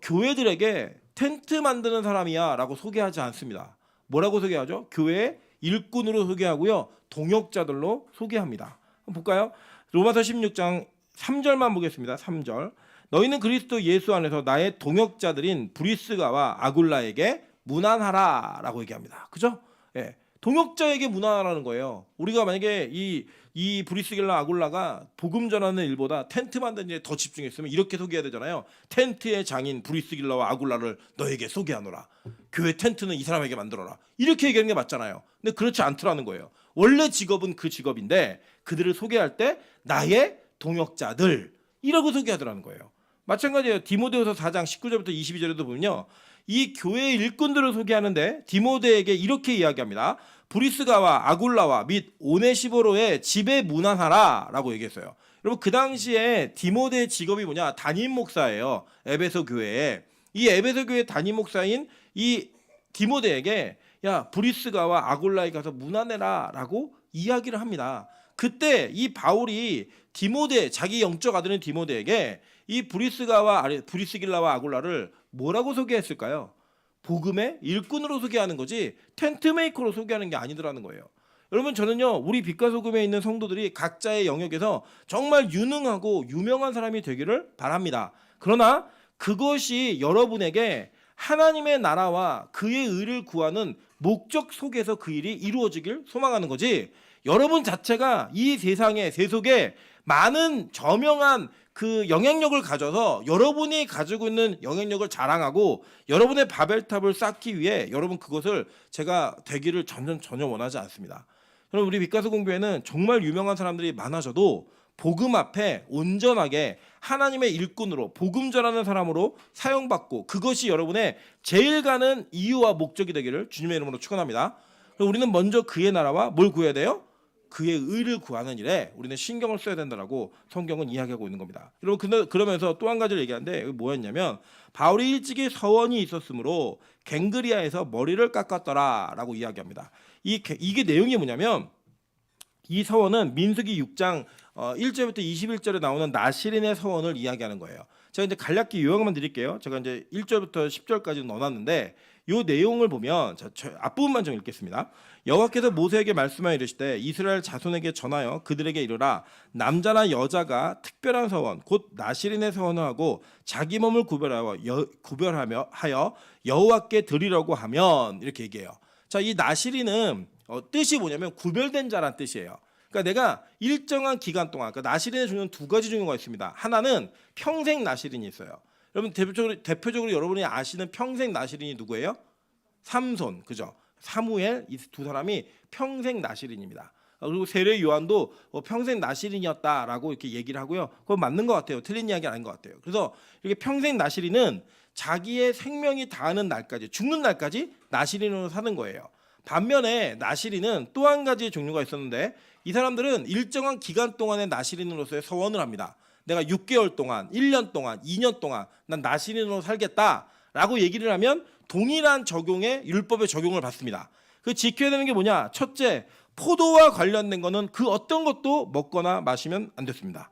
교회들에게 텐트 만드는 사람이야라고 소개하지 않습니다. 뭐라고 소개하죠? 교회의 일꾼으로 소개하고요, 동역자들로 소개합니다. 한번 볼까요? 로마서 16장 3절만 보겠습니다. 3절. 너희는 그리스도 예수 안에서 나의 동역자들인 브리스가와 아굴라에게 문안하라라고 얘기합니다. 그죠? 예. 동역자에게 문안하라는 거예요. 우리가 만약에 이 브리스길라 아굴라가 복음 전하는 일보다 텐트 만드는 일에 더 집중했으면 이렇게 소개해야 되잖아요. 텐트의 장인 브리스길라와 아굴라를 너에게 소개하노라. 교회 텐트는 이 사람에게 만들어라. 이렇게 얘기하는 게 맞잖아요. 근데 그렇지 않더라는 거예요. 원래 직업은 그 직업인데 그들을 소개할 때 나의 동역자들 이라고 소개하더라는 거예요. 마찬가지예요. 디모데후서 4장 19절부터 22절에도 보면요, 이 교회의 일꾼들을 소개하는데 디모데에게 이렇게 이야기합니다. 브리스가와 아굴라와 및 오네시보로의 집에 문안하라라고 얘기했어요. 여러분 그 당시에 디모데의 직업이 뭐냐? 담임 목사예요. 에베소 교회에. 이 에베소 교회 담임 목사인 이 디모데에게 야, 브리스가와 아굴라에 가서 문안해라라고 이야기를 합니다. 그때 이 바울이 디모데, 자기 영적 아들인 디모데에게 이 브리스길라와 아굴라를 뭐라고 소개했을까요? 복음의 일꾼으로 소개하는 거지 텐트 메이커로 소개하는 게 아니더라는 거예요. 여러분 저는요, 우리 빛과 소금에 있는 성도들이 각자의 영역에서 정말 유능하고 유명한 사람이 되기를 바랍니다. 그러나 그것이 여러분에게 하나님의 나라와 그의 의를 구하는 목적 속에서 그 일이 이루어지길 소망하는 거지, 여러분 자체가 이 세상의 세속에 많은 저명한 그 영향력을 가져서 여러분이 가지고 있는 영향력을 자랑하고 여러분의 바벨탑을 쌓기 위해 여러분 그것을 제가 되기를 전혀 원하지 않습니다. 여러분 우리 빛가서 공교회는 정말 유명한 사람들이 많아져도 복음 앞에 온전하게 하나님의 일꾼으로 복음 전하는 사람으로 사용받고 그것이 여러분의 제일 가는 이유와 목적이 되기를 주님의 이름으로 축원합니다. 우리는 먼저 그의 나라와 뭘 구해야 돼요? 그의 의를 구하는 일에 우리는 신경을 써야 된다라고 성경은 이야기하고 있는 겁니다. 여러분 그러면서 또 한 가지를 얘기하는데 뭐였냐면 바울이 일찍이 서원이 있었으므로 갱그리아에서 머리를 깎았더라라고 이야기합니다. 이게 내용이 뭐냐면 이 서원은 민수기 6장 1절부터 21절에 나오는 나시린의 서원을 이야기하는 거예요. 제가 이제 간략히 요약만 드릴게요. 제가 이제 1절부터 10절까지 넣어놨는데 이 내용을 보면 앞부분만 좀 읽겠습니다. 여호와께서 모세에게 말씀하여 이르시되 이스라엘 자손에게 전하여 그들에게 이르라 남자나 여자가 특별한 서원 곧 나시린의 서원을 하고 자기 몸을 구별하며 여호와께 드리려고 하면 이렇게 얘기해요. 자, 이 나시린은 뜻이 뭐냐면 구별된 자란 뜻이에요. 그러니까 그러니까 내가 일정한 기간 동안, 그러니까 나시린의 종류는 두 가지 종류가 있습니다. 하나는 평생 나시린이 있어요. 여러분 대표적으로 여러분이 아시는 평생 나시린이 누구예요? 삼손, 그죠? 사무엘, 이 두 사람이 평생 나시린입니다. 그리고 세례 요한도 평생 나시린이었다라고 이렇게 얘기를 하고요. 그건 맞는 것 같아요. 틀린 이야기 아닌 것 같아요. 그래서 이렇게 평생 나시린은 자기의 생명이 다하는 날까지, 죽는 날까지 나시린으로 사는 거예요. 반면에 나시린은 또 한 가지의 종류가 있었는데, 이 사람들은 일정한 기간 동안의 나시린으로서의 서원을 합니다. 내가 6개월 동안, 1년 동안, 2년 동안 난 나시린으로 살겠다라고 얘기를 하면 동일한 적용의 율법의 적용을 받습니다. 그 지켜야 되는 게 뭐냐? 첫째, 포도와 관련된 거는 그 어떤 것도 먹거나 마시면 안 됐습니다.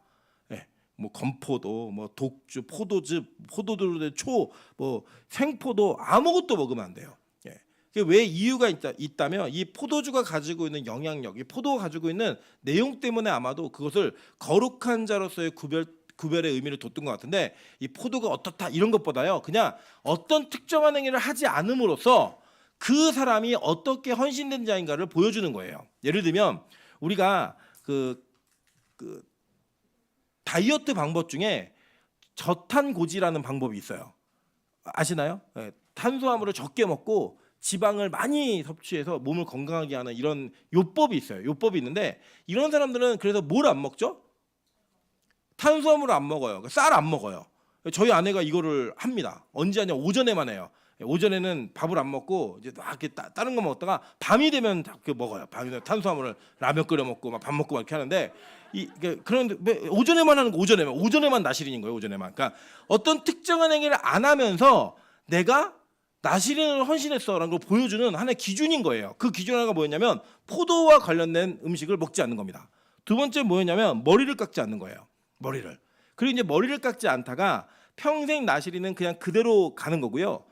예, 뭐 건포도, 뭐 독주, 포도즙, 포도들의 초, 뭐 생포도 아무것도 먹으면 안 돼요. 예. 왜 이유가 있다면 이 포도주가 가지고 있는 영향력, 이 포도가 가지고 있는 내용 때문에 아마도 그것을 거룩한 자로서의 구별의 의미를 뒀던 것 같은데, 이 포도가 어떻다 이런 것보다요, 그냥 어떤 특정한 행위를 하지 않음으로써 그 사람이 어떻게 헌신된 자인가를 보여주는 거예요. 예를 들면 우리가 그 다이어트 방법 중에 저탄고지라는 방법이 있어요. 아시나요? 네, 탄수화물을 적게 먹고 지방을 많이 섭취해서 몸을 건강하게 하는 이런 요법이 있어요. 요법이 있는데, 이런 사람들은 그래서 뭘 안 먹죠? 탄수화물을 안 먹어요. 쌀 안 먹어요. 저희 아내가 이거를 합니다. 언제 하냐? 오전에만 해요. 오전에는 밥을 안 먹고 이제 막 이렇게 다른 거 먹다가 밤이 되면 먹어요. 밤이 되면 탄수화물을 라면 끓여 먹고 막 밥 먹고 막 이렇게 하는데, 그런데 오전에만 하는 거, 오전에만 나시린인 거예요. 오전에만. 그러니까 어떤 특정한 행위를 안 하면서 내가 나시린을 헌신했어라는 걸 보여주는 하나의 기준인 거예요. 그 기준 하나가 뭐였냐면 포도와 관련된 음식을 먹지 않는 겁니다. 두 번째 뭐였냐면 머리를 깎지 않는 거예요. 머리를. 그리고 이제 머리를 깎지 않다가 평생 나시린은 그냥 그대로 가는 거고요.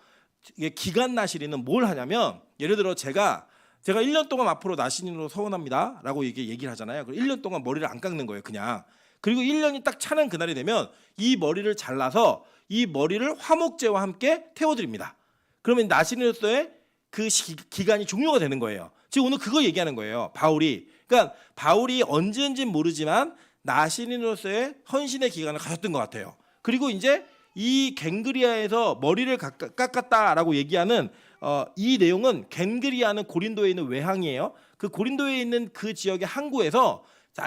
이게 기간 나시린은 뭘 하냐면, 예를 들어 제가 1년 동안 앞으로 나시린으로 서원합니다라고 얘기를 하잖아요. 그럼 1년 동안 머리를 안 깎는 거예요, 그냥. 그리고 1년이 딱 차는 그날이 되면 이 머리를 잘라서 이 머리를 화목제와 함께 태워드립니다. 그러면 나시린으로서의 그 기간이 종료가 되는 거예요. 지금 오늘 그거 얘기하는 거예요, 바울이. 그러니까 바울이 언제인지는 모르지만 나시린으로서의 헌신의 기간을 가졌던 것 같아요. 그리고 이제 이 갱그리아에서 머리를 깎았다라고 얘기하는 이 내용은, 갱그리아는 고린도에 있는 외항이에요. 그 고린도에 있는 그 지역의 항구에서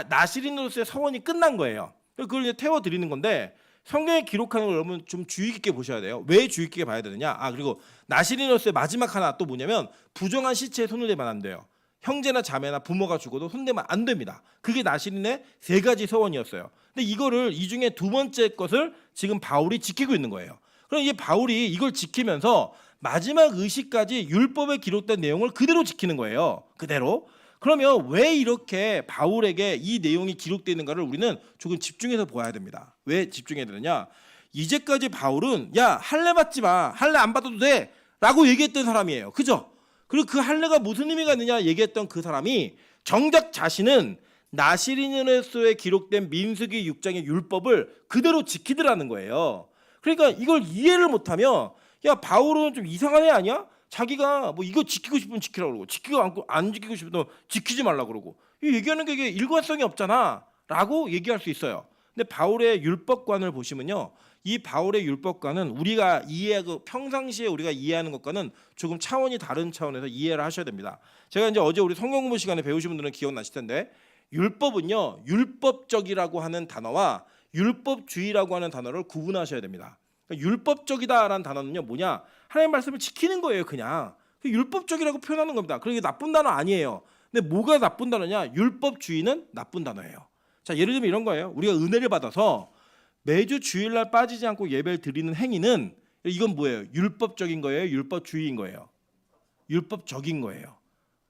나시린으로서의 서원이 끝난 거예요. 그걸 이제 태워드리는 건데, 성경에 기록하는 걸 여러분 좀 주의 깊게 보셔야 돼요. 왜 주의 깊게 봐야 되느냐? 그리고 나시린으로서의 마지막 하나 또 뭐냐면, 부정한 시체에 손을 대면 안 돼요. 형제나 자매나 부모가 죽어도 손대면 안 됩니다. 그게 나시린의 3가지 서원이었어요. 근데 이거를, 이 중에 두 번째 것을 지금 바울이 지키고 있는 거예요. 그럼 이 바울이 이걸 지키면서 마지막 의식까지 율법에 기록된 내용을 그대로 지키는 거예요. 그대로. 그러면 왜 이렇게 바울에게 이 내용이 기록되어 있는가를 우리는 조금 집중해서 보아야 됩니다. 왜 집중해야 되느냐? 이제까지 바울은 야, 할례 받지 마, 할례 안 받아도 돼 라고 얘기했던 사람이에요. 그죠? 그리고 그 할례가 무슨 의미가 있느냐 얘기했던 그 사람이 정작 자신은 나시린으로서의 기록된 민수기 6장의 율법을 그대로 지키더라는 거예요. 그러니까 이걸 이해를 못하면, 야, 바울은 좀 이상한 애 아니야? 자기가 뭐 이거 지키고 싶으면 지키라고 그러고, 지키고 안 지키고 싶으면 지키지 말라고 그러고, 이 얘기하는 게 이게 일관성이 없잖아 라고 얘기할 수 있어요. 근데 바울의 율법관을 보시면요, 이 바울의 율법관은 우리가 이해하고 평상시에 우리가 이해하는 것과는 조금 차원이 다른 차원에서 이해를 하셔야 됩니다. 제가 이제 어제 우리 성경 공부 시간에 배우신 분들은 기억나실 텐데, 율법은요, 율법적이라고 하는 단어와 율법주의라고 하는 단어를 구분하셔야 됩니다. 그러니까 율법적이다라는 단어는요, 뭐냐? 하나님의 말씀을 지키는 거예요, 그냥. 율법적이라고 표현하는 겁니다. 그러니까 나쁜 단어 아니에요. 근데 뭐가 나쁜 단어냐? 율법주의는 나쁜 단어예요. 자, 예를 들면 이런 거예요. 우리가 은혜를 받아서 매주 주일날 빠지지 않고 예배를 드리는 행위는, 이건 뭐예요? 율법적인 거예요? 율법주의인 거예요? 율법적인 거예요.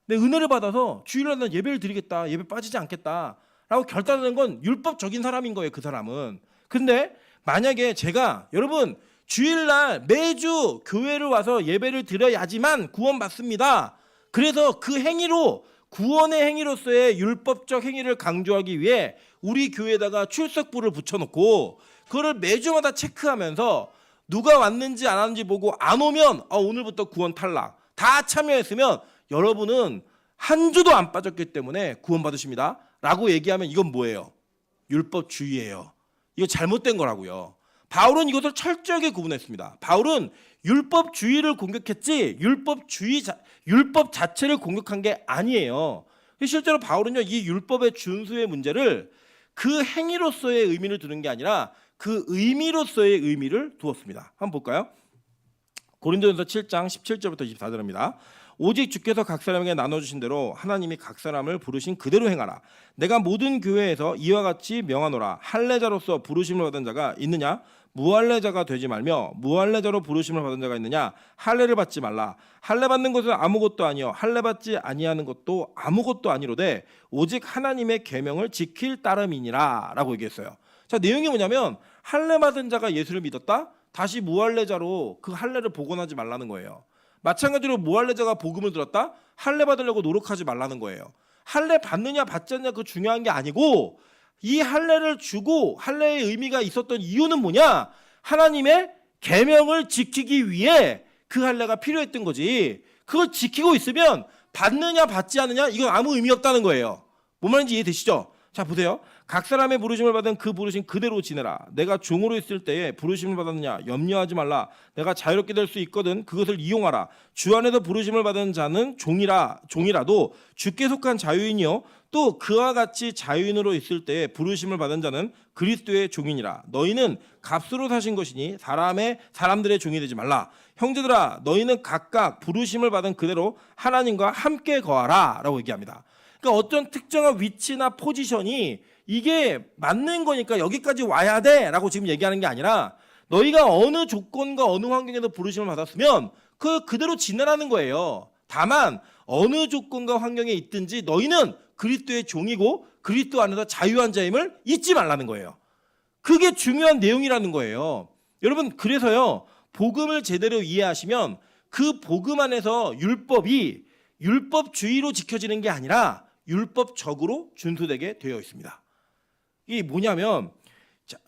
근데 은혜를 받아서 주일날 난 예배를 드리겠다, 예배 빠지지 않겠다 라고 결단하는 건 율법적인 사람인 거예요, 그 사람은. 근데 만약에 제가, 여러분 주일날 매주 교회를 와서 예배를 드려야지만 구원받습니다, 그래서 그 행위로, 구원의 행위로서의 율법적 행위를 강조하기 위해 우리 교회에다가 출석부를 붙여놓고 그거를 매주마다 체크하면서 누가 왔는지 안 왔는지 보고 안 오면 오늘부터 구원 탈락, 다 참여했으면 여러분은 한 주도 안 빠졌기 때문에 구원받으십니다. 라고 얘기하면 이건 뭐예요? 율법주의예요. 이거 잘못된 거라고요. 바울은 이것을 철저하게 구분했습니다. 바울은 율법주의를 공격했지 율법 자체를 공격한 게 아니에요. 실제로 바울은요, 이 율법의 준수의 문제를 그 행위로서의 의미를 두는 게 아니라 그 의미로서의 의미를 두었습니다. 한번 볼까요? 고린도전서 7장 17절부터 24절입니다. 오직 주께서 각 사람에게 나눠주신 대로 하나님이 각 사람을 부르신 그대로 행하라. 내가 모든 교회에서 이와 같이 명하노라. 할례자로서 부르심을 받은 자가 있느냐? 무할례자가 되지 말며 무할례자로 부르심을 받은 자가 있느냐? 할례를 받지 말라. 할례 받는 것은 아무것도 아니요 할례 받지 아니하는 것도 아무것도 아니로되 오직 하나님의 계명을 지킬 따름이니라라고 얘기했어요. 자, 내용이 뭐냐면 할례 받은 자가 예수를 믿었다? 다시 무할례자로 그 할례를 복원하지 말라는 거예요. 마찬가지로 무할례자가 복음을 들었다? 할례 받으려고 노력하지 말라는 거예요. 할례 받느냐 받지 않느냐 그 중요한 게 아니고 이 할례를 주고 할례의 의미가 있었던 이유는 뭐냐? 하나님의 계명을 지키기 위해 그 할례가 필요했던 거지. 그걸 지키고 있으면 받느냐 받지 않느냐 이건 아무 의미 없다는 거예요. 뭔 말인지 이해되시죠? 자, 보세요. 각 사람의 부르심을 받은 그 부르심 그대로 지내라. 내가 종으로 있을 때에 부르심을 받았느냐 염려하지 말라. 내가 자유롭게 될 수 있거든 그것을 이용하라. 주 안에서 부르심을 받은 자는 종이라도 주께 속한 자유인이요 또 그와 같이 자유인으로 있을 때에 부르심을 받은 자는 그리스도의 종이니라. 너희는 값으로 사신 것이니 사람들의 종이 되지 말라. 형제들아 너희는 각각 부르심을 받은 그대로 하나님과 함께 거하라 라고 얘기합니다. 그러니까 어떤 특정한 위치나 포지션이 이게 맞는 거니까 여기까지 와야 돼 라고 지금 얘기하는 게 아니라 너희가 어느 조건과 어느 환경에서 부르심을 받았으면 그대로 지내라는 거예요. 다만 어느 조건과 환경에 있든지 너희는 그리스도의 종이고 그리스도 안에서 자유한 자임을 잊지 말라는 거예요. 그게 중요한 내용이라는 거예요. 여러분, 그래서요, 복음을 제대로 이해하시면 그 복음 안에서 율법이 율법주의로 지켜지는 게 아니라 율법적으로 준수되게 되어 있습니다. 이게 뭐냐면, 자,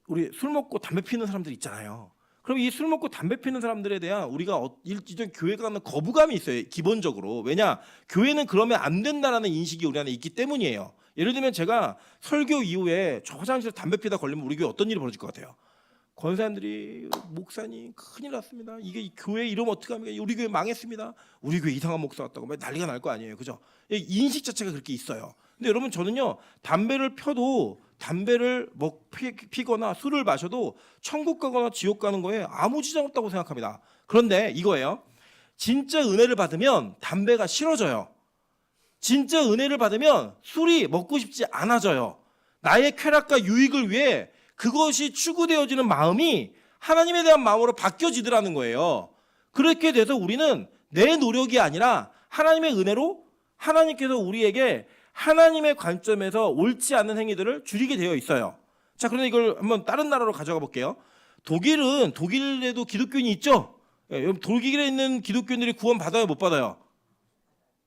우리 술 먹고 담배 피는 사람들 있잖아요. 그럼 이 술 먹고 담배 피는 사람들에 대한 우리가 일단 교회가 갖는 거부감이 있어요. 기본적으로. 왜냐? 교회는 그러면 안 된다라는 인식이 우리 안에 있기 때문이에요. 예를 들면 제가 설교 이후에 저 화장실에서 담배 피다 걸리면 우리 교회 어떤 일이 벌어질 것 같아요? 권사님들이 목사님 큰일 났습니다. 이게 교회 이러면 어떡합니까? 우리 교회 망했습니다. 우리 교회 이상한 목사 왔다고 난리가 날 거 아니에요. 그죠? 인식 자체가 그렇게 있어요. 근데 여러분, 저는요, 담배를 펴도 담배를 피거나 술을 마셔도 천국 가거나 지옥 가는 거에 아무 지장 없다고 생각합니다. 그런데 이거예요. 진짜 은혜를 받으면 담배가 싫어져요. 진짜 은혜를 받으면 술이 먹고 싶지 않아져요. 나의 쾌락과 유익을 위해 그것이 추구되어지는 마음이 하나님에 대한 마음으로 바뀌어지더라는 거예요. 그렇게 돼서 우리는 내 노력이 아니라 하나님의 은혜로 하나님께서 우리에게 하나님의 관점에서 옳지 않은 행위들을 줄이게 되어 있어요. 자, 그런데 이걸 한번 다른 나라로 가져가 볼게요. 독일에도 기독교인이 있죠? 독일에 있는 기독교인들이 구원 받아요, 못 받아요?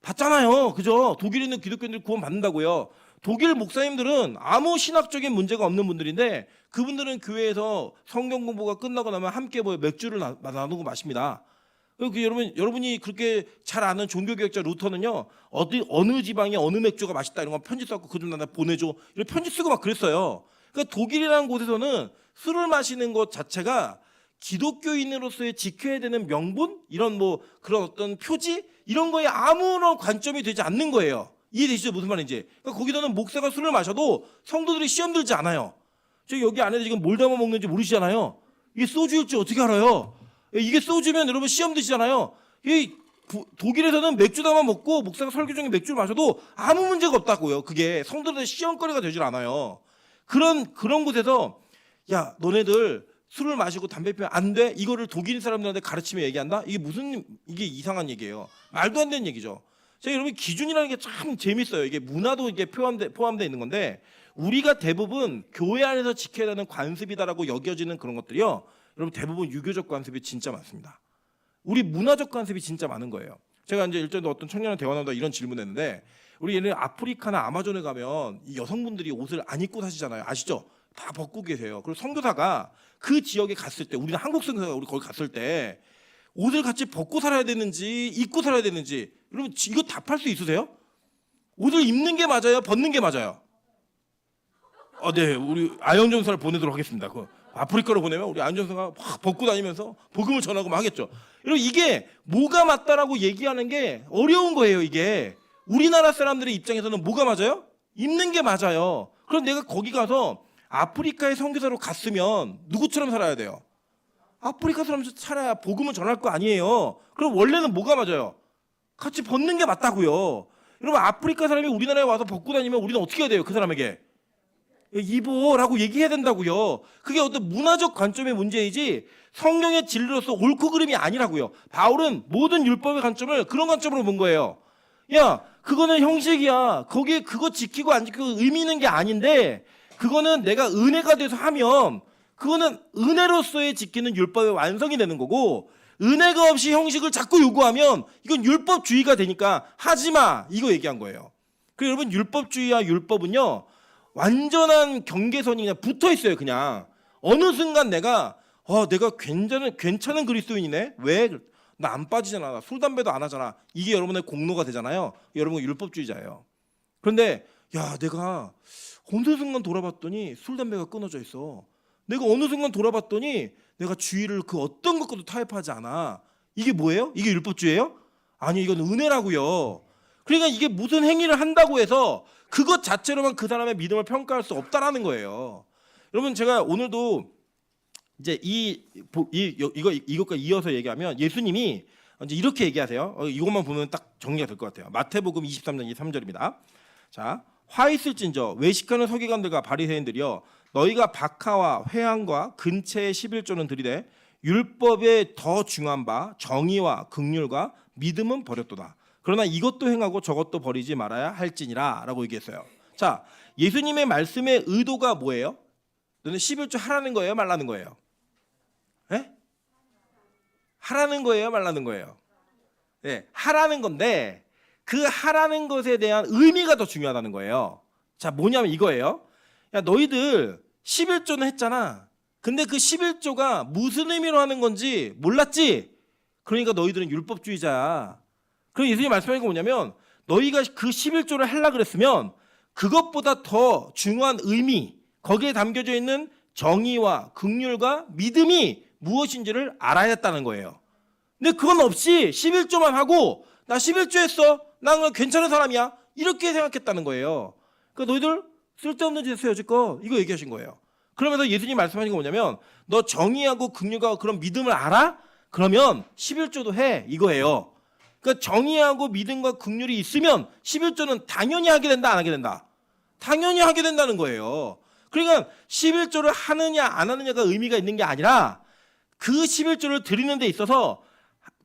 받잖아요. 그죠? 독일에 있는 기독교인들이 구원 받는다고요. 독일 목사님들은 아무 신학적인 문제가 없는 분들인데 그분들은 교회에서 성경 공부가 끝나고 나면 함께 맥주를 나누고 마십니다. 여러분이 그렇게 잘 아는 종교개혁자 루터는요, 어느 지방에 어느 맥주가 맛있다 이런 거 편지 써갖고 그 좀 나한테 보내줘 이런 편지 쓰고 막 그랬어요. 그러니까 독일이라는 곳에서는 술을 마시는 것 자체가 기독교인으로서의 지켜야 되는 명분 이런 그런 어떤 표지 이런 거에 아무런 관점이 되지 않는 거예요. 이해되시죠? 무슨 말인지. 그러니까 거기서는 목사가 술을 마셔도 성도들이 시험 들지 않아요. 저 여기 안에서 지금 뭘 담아 먹는지 모르시잖아요. 이게 소주일지 어떻게 알아요? 이게 소주면 여러분 시험 드시잖아요. 독일에서는 맥주 담아 먹고 목사가 설교 중에 맥주를 마셔도 아무 문제가 없다고요. 그게 성도들의 시험거리가 되질 않아요. 그런 곳에서 야, 너네들 술을 마시고 담배 피우면 안 돼? 이거를 독일 사람들한테 가르치며 얘기한다? 이게 이상한 얘기예요. 말도 안 되는 얘기죠. 자, 여러분, 기준이라는 게 참 재밌어요. 이게 문화도 이게 포함되어 있는 건데 우리가 대부분 교회 안에서 지켜야 되는 관습이다라고 여겨지는 그런 것들이요, 여러분, 대부분 유교적 관습이 진짜 많습니다. 우리 문화적 관습이 진짜 많은 거예요. 제가 이제 일전에 어떤 청년을 대화 나누다 이런 질문했는데, 우리 예를 아프리카나 아마존에 가면 이 여성분들이 옷을 안 입고 사시잖아요. 아시죠? 다 벗고 계세요. 그리고 선교사가 그 지역에 갔을 때, 우리는 한국 선교사가 우리 거기 갔을 때 옷을 같이 벗고 살아야 되는지 입고 살아야 되는지, 여러분 이거 답할 수 있으세요? 옷을 입는 게 맞아요? 벗는 게 맞아요? 네, 우리 아영 전사를 보내도록 하겠습니다. 그 아프리카로 보내면 우리 아영 전사가 막 벗고 다니면서 복음을 전하고 막 하겠죠. 여러분 이게 뭐가 맞다라고 얘기하는 게 어려운 거예요. 이게 우리나라 사람들의 입장에서는 뭐가 맞아요? 입는 게 맞아요. 그럼 내가 거기 가서 아프리카의 선교사로 갔으면 누구처럼 살아야 돼요? 아프리카 사람처럼 살아야 복음을 전할 거 아니에요. 그럼 원래는 뭐가 맞아요? 같이 벗는 게 맞다고요. 여러분 아프리카 사람이 우리나라에 와서 벗고 다니면 우리는 어떻게 해야 돼요? 그 사람에게 입어라고 얘기해야 된다고요. 그게 어떤 문화적 관점의 문제이지 성경의 진리로서 옳고 그름이 아니라고요. 바울은 모든 율법의 관점을 그런 관점으로 본 거예요. 야, 그거는 형식이야. 거기에 그거 지키고 안 지키고 의미 있는 게 아닌데 그거는 내가 은혜가 돼서 하면 그거는 은혜로서의 지키는 율법의 완성이 되는 거고 은혜가 없이 형식을 자꾸 요구하면 이건 율법주의가 되니까 하지마 이거 얘기한 거예요. 그리고 여러분 율법주의와 율법은요 완전한 경계선이 그냥 붙어 있어요. 그냥 어느 순간 내가 괜찮은 그리스도인이네. 왜? 나 안 빠지잖아. 나 술 담배도 안 하잖아. 이게 여러분의 공로가 되잖아요. 여러분 율법주의자예요. 그런데 야 내가 어느 순간 돌아봤더니 술 담배가 끊어져 있어. 내가 어느 순간 돌아봤더니 내가 주의를 그 어떤 것과도 타협하지 않아. 이게 뭐예요? 이게 율법주의예요? 아니 이건 은혜라고요. 그러니까 이게 무슨 행위를 한다고 해서 그것 자체로만 그 사람의 믿음을 평가할 수 없다라는 거예요. 여러분 제가 오늘도 이제 이것과 이어서 얘기하면 예수님이 이제 이렇게 얘기하세요. 이것만 보면 딱 정리가 될 것 같아요. 마태복음 23장 23절입니다. 자, 화 있을진저 외식하는 서기관들과 바리새인들이여 너희가 박하와 회항과 근체의 11조는 들이되 율법에 더 중한 바 정의와 긍휼과 믿음은 버렸도다. 그러나 이것도 행하고 저것도 버리지 말아야 할지니라 라고 얘기했어요. 자, 예수님의 말씀의 의도가 뭐예요? 너는 11조 하라는 거예요? 말라는 거예요? 예? 하라는 거예요? 말라는 거예요? 네, 하라는 건데 그 하라는 것에 대한 의미가 더 중요하다는 거예요. 자, 뭐냐면 이거예요. 야, 너희들 11조는 했잖아. 근데 그 11조가 무슨 의미로 하는 건지 몰랐지? 그러니까 너희들은 율법주의자야. 그럼 예수님이 말씀하신 건 뭐냐면 너희가 그 11조를 하려고 그랬으면 그것보다 더 중요한 의미, 거기에 담겨져 있는 정의와 긍휼과 믿음이 무엇인지를 알아야 했다는 거예요. 근데 그건 없이 11조만 하고 나 11조 했어. 난 괜찮은 사람이야. 이렇게 생각했다는 거예요. 그러니까 너희들 쓸데없는 짓 해요 여지껏 이거 얘기하신 거예요. 그러면서 예수님 말씀하신 건 뭐냐면 너 정의하고 긍휼과 그런 믿음을 알아? 그러면 11조도 해 이거예요. 그러니까 정의하고 믿음과 긍휼이 있으면 11조는 당연히 하게 된다 안 하게 된다? 당연히 하게 된다는 거예요. 그러니까 11조를 하느냐 안 하느냐가 의미가 있는 게 아니라 그 11조를 드리는 데 있어서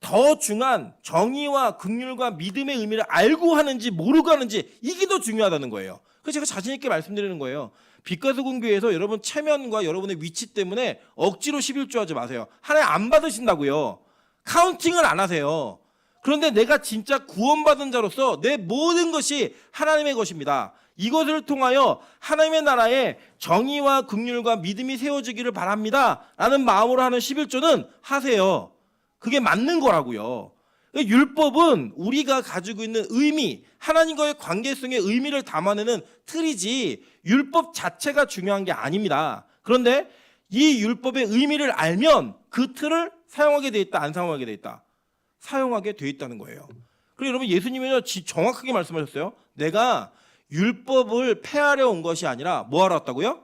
더 중요한 정의와 긍휼과 믿음의 의미를 알고 하는지 모르고 하는지 이게 더 중요하다는 거예요. 그래서 제가 자신 있게 말씀드리는 거예요. 빛가수공교회에서 여러분 체면과 여러분의 위치 때문에 억지로 11조 하지 마세요. 하나님 안 받으신다고요. 카운팅을 안 하세요. 그런데 내가 진짜 구원받은 자로서 내 모든 것이 하나님의 것입니다. 이것을 통하여 하나님의 나라에 정의와 긍휼과 믿음이 세워지기를 바랍니다. 라는 마음으로 하는 11조는 하세요. 그게 맞는 거라고요. 율법은 우리가 가지고 있는 의미, 하나님과의 관계성의 의미를 담아내는 틀이지 율법 자체가 중요한 게 아닙니다. 그런데 이 율법의 의미를 알면 그 틀을 사용하게 돼 있다, 안 사용하게 돼 있다? 사용하게 돼 있다는 거예요. 그리고 여러분 예수님은 정확하게 말씀하셨어요. 내가 율법을 폐하려 온 것이 아니라 뭐 하러 왔다고요?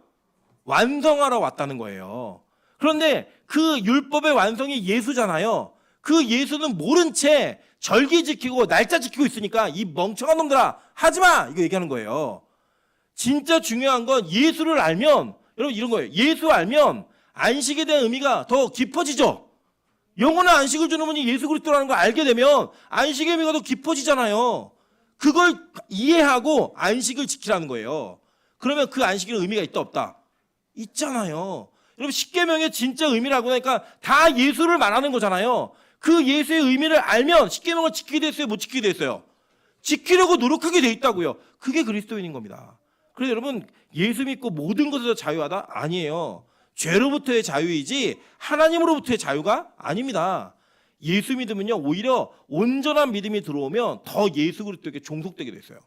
완성하러 왔다는 거예요. 그런데 그 율법의 완성이 예수잖아요. 그 예수는 모른 채 절기 지키고 날짜 지키고 있으니까 이 멍청한 놈들아 하지마 이거 얘기하는 거예요. 진짜 중요한 건 예수를 알면 여러분 이런 거예요. 예수 알면 안식에 대한 의미가 더 깊어지죠. 영원한 안식을 주는 분이 예수 그리스도라는 걸 알게 되면 안식의 의미가 더 깊어지잖아요. 그걸 이해하고 안식을 지키라는 거예요. 그러면 그 안식의 의미가 있다 없다? 있잖아요. 여러분 십계명의 진짜 의미라고 하니까 다 예수를 말하는 거잖아요. 그 예수의 의미를 알면 십계명을 지키게 됐어요? 못 지키게 됐어요? 지키려고 노력하게 돼 있다고요. 그게 그리스도인인 겁니다. 그래서 여러분 예수 믿고 모든 것에서 자유하다? 아니에요. 죄로부터의 자유이지 하나님으로부터의 자유가 아닙니다. 예수 믿으면요 오히려 온전한 믿음이 들어오면 더 예수 그리스도에게 종속되게 됐어요.